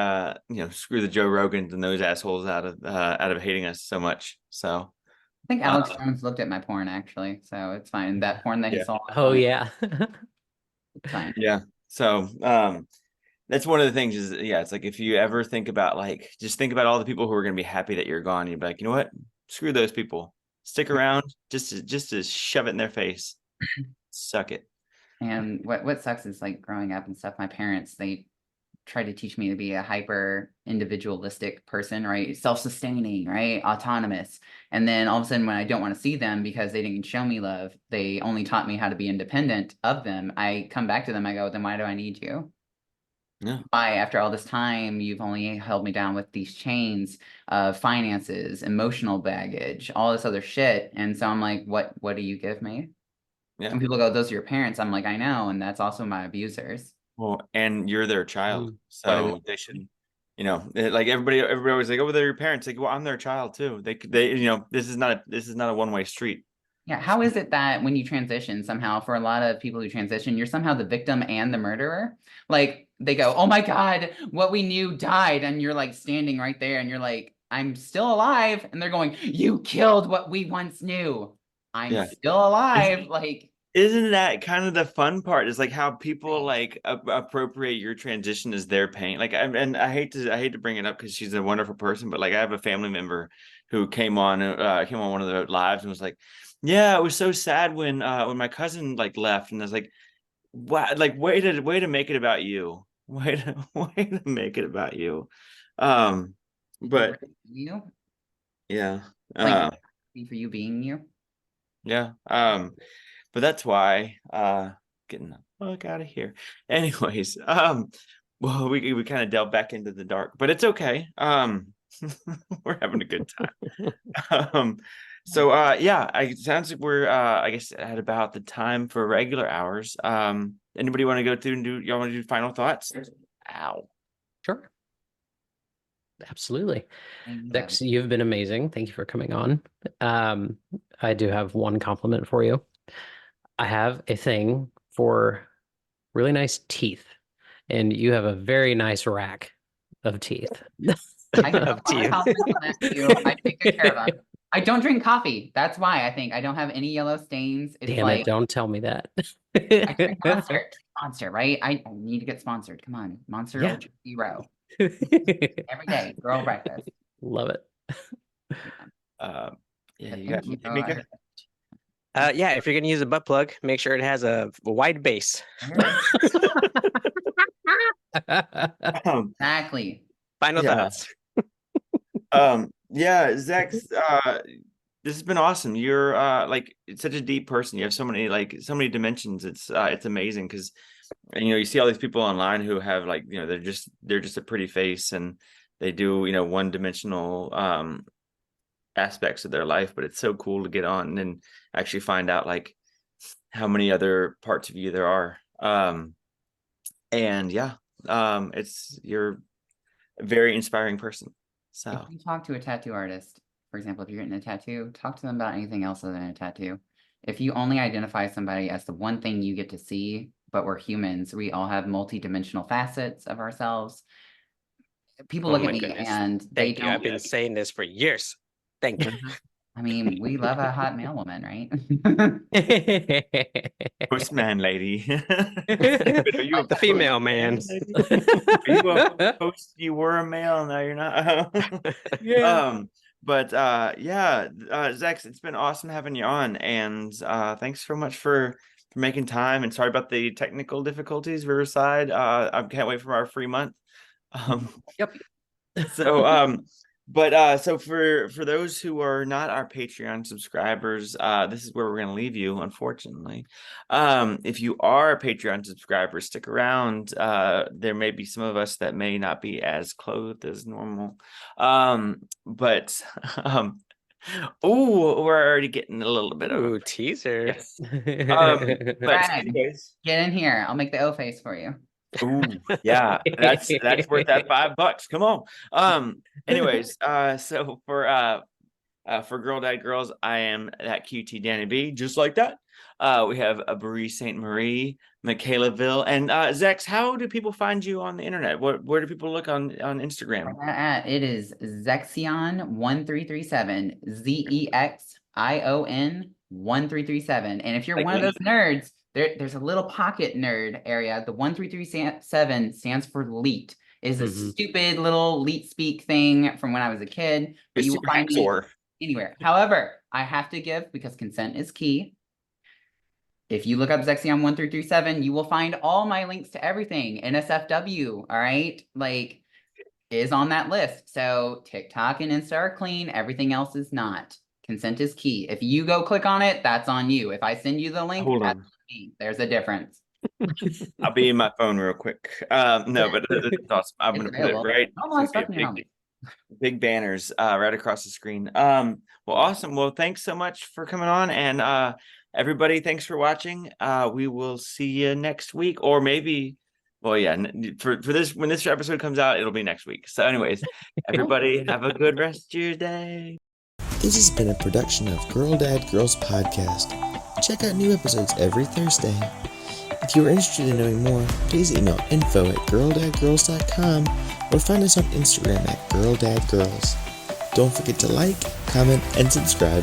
Speaker 4: Joe Rogans and those assholes out of hating us so much. So
Speaker 1: I think Alex Jones looked at my porn actually, so it's fine. That porn that he saw.
Speaker 3: Oh yeah.
Speaker 1: It's fine.
Speaker 4: Yeah. So that's one of the things is, yeah, it's like if you ever think about, like, just think about all the people who are going to be happy that you're gone. You'd be like, you know what? Screw those people. Stick around just to shove it in their face. Suck it.
Speaker 1: And what sucks is like growing up and stuff, my parents, they tried to teach me to be a hyper individualistic person, right? Self-sustaining, right? Autonomous. And then all of a sudden when I don't want to see them because they didn't show me love, they only taught me how to be independent of them. I come back to them, I go, then why do I need you?
Speaker 4: Yeah.
Speaker 1: Why, after all this time, you've only held me down with these chains of finances, emotional baggage, all this other shit. And so I'm like, what do you give me?
Speaker 4: Yeah.
Speaker 1: And people go, those are your parents. I'm like, I know. And that's also my abusers.
Speaker 4: Well, and you're their child. So they should, like everybody always like, oh, they're your parents. Like, well, I'm their child too. They, this is not a one-way street.
Speaker 1: Yeah. How is it that when you transition somehow, for a lot of people who transition, you're somehow the victim and the murderer? Like they go, oh my God, what we knew died. And you're like standing right there and you're like, I'm still alive. And they're going, you killed what we once knew. I'm still alive.
Speaker 4: Isn't that kind of the fun part? Is like how people like appropriate your transition as their pain. Like, and I hate to bring it up because she's a wonderful person, but like I have a family member who came on one of the lives and was like, yeah, it was so sad when my cousin like left, and I was like, wow, like way to make it about you, way to make it about you. But
Speaker 1: you,
Speaker 4: yeah,
Speaker 1: like for you being you.
Speaker 4: yeah. But that's why getting the fuck out of here. Anyways, well, we kind of delved back into the dark, but it's okay. We're having a good time. So yeah, it sounds like we're I guess at about the time for regular hours. Anybody want to go through and y'all want to do final thoughts? Ow.
Speaker 3: Sure. Absolutely. Dex, you've been amazing. Thank you for coming on. I do have one compliment for you. I have a thing for really nice teeth, and you have a very nice rack of teeth.
Speaker 1: I take good care of them. I don't drink coffee. That's why I think I don't have any yellow stains. It's
Speaker 3: Damn it, don't tell me that.
Speaker 1: I drink Monster, right? I need to get sponsored. Come on, Monster Ultra Zero. Every day, girl breakfast.
Speaker 3: Love it.
Speaker 4: Yeah,
Speaker 2: yeah, if you're gonna use a butt plug, make sure it has a wide base.
Speaker 1: Exactly.
Speaker 2: Final thoughts.
Speaker 4: Yeah, Zex, this has been awesome. You're like such a deep person. You have so many dimensions. It's amazing because you see all these people online who have like they're just a pretty face and they do one-dimensional aspects of their life, but it's so cool to get on and actually find out like how many other parts of you there are. And yeah, you're a very inspiring person. So
Speaker 1: if you talk to a tattoo artist, for example, if you're getting a tattoo, talk to them about anything else other than a tattoo. If you only identify somebody as the one thing you get to see, but we're humans, we all have multi-dimensional facets of ourselves. People look at me and
Speaker 2: thank you. I've been saying this for years. Thank you.
Speaker 1: I mean, we love a hot male woman, right?
Speaker 4: Postman lady.
Speaker 2: Are you the female man?
Speaker 4: Are you a post? You were a male, now you're not.
Speaker 2: Yeah.
Speaker 4: But yeah, Zex, it's been awesome having you on, and thanks so much for making time. And sorry about the technical difficulties, Riverside. I can't wait for our free month.
Speaker 3: Yep.
Speaker 4: So so for those who are not our Patreon subscribers, this is where we're going to leave you, unfortunately. If you are a Patreon subscriber, stick around. There may be some of us that may not be as clothed as normal. But we're already getting a little bit of
Speaker 2: teaser.
Speaker 4: Yes. But anyways,
Speaker 1: get in here. I'll make the O face for you.
Speaker 4: Ooh, yeah, that's worth that $5. Come on. Anyways, so for Girl Dad Girls, I am that QT Danny B, just like that. We have a Marie St. Marie, Michaelaville, and Zex. How do people find you on the internet? Where do people look on Instagram?
Speaker 1: It is Zexion 1337 ZEXION 1337, and if you're one of those nerds. There's a little pocket nerd area. The 1337 stands for LEET. Is a stupid little LEET speak thing from when I was a kid. But you will find me anywhere. However, I have to give, because consent is key. If you look up Zexion 1337, you will find all my links to everything. NSFW, all right? Like, is on that list. So TikTok and Insta are clean. Everything else is not. Consent is key. If you go click on it, that's on you. If I send you the link, that's on me. There's a difference.
Speaker 4: I'll be in my phone real quick. No, but it's awesome. I'm going to put it right. Big banners right across the screen. Well, awesome. Well, thanks so much for coming on, and everybody, thanks for watching. We will see you next week, or maybe. Well, yeah, for this, when this episode comes out, it'll be next week. So anyways, everybody have a good rest of your day.
Speaker 5: This has been a production of Girl Dad Girls Podcast. Check out new episodes every Thursday. If you are interested in knowing more, please email info@girldadgirls.com or find us on Instagram @girldadgirls. Don't forget to like, comment, and subscribe.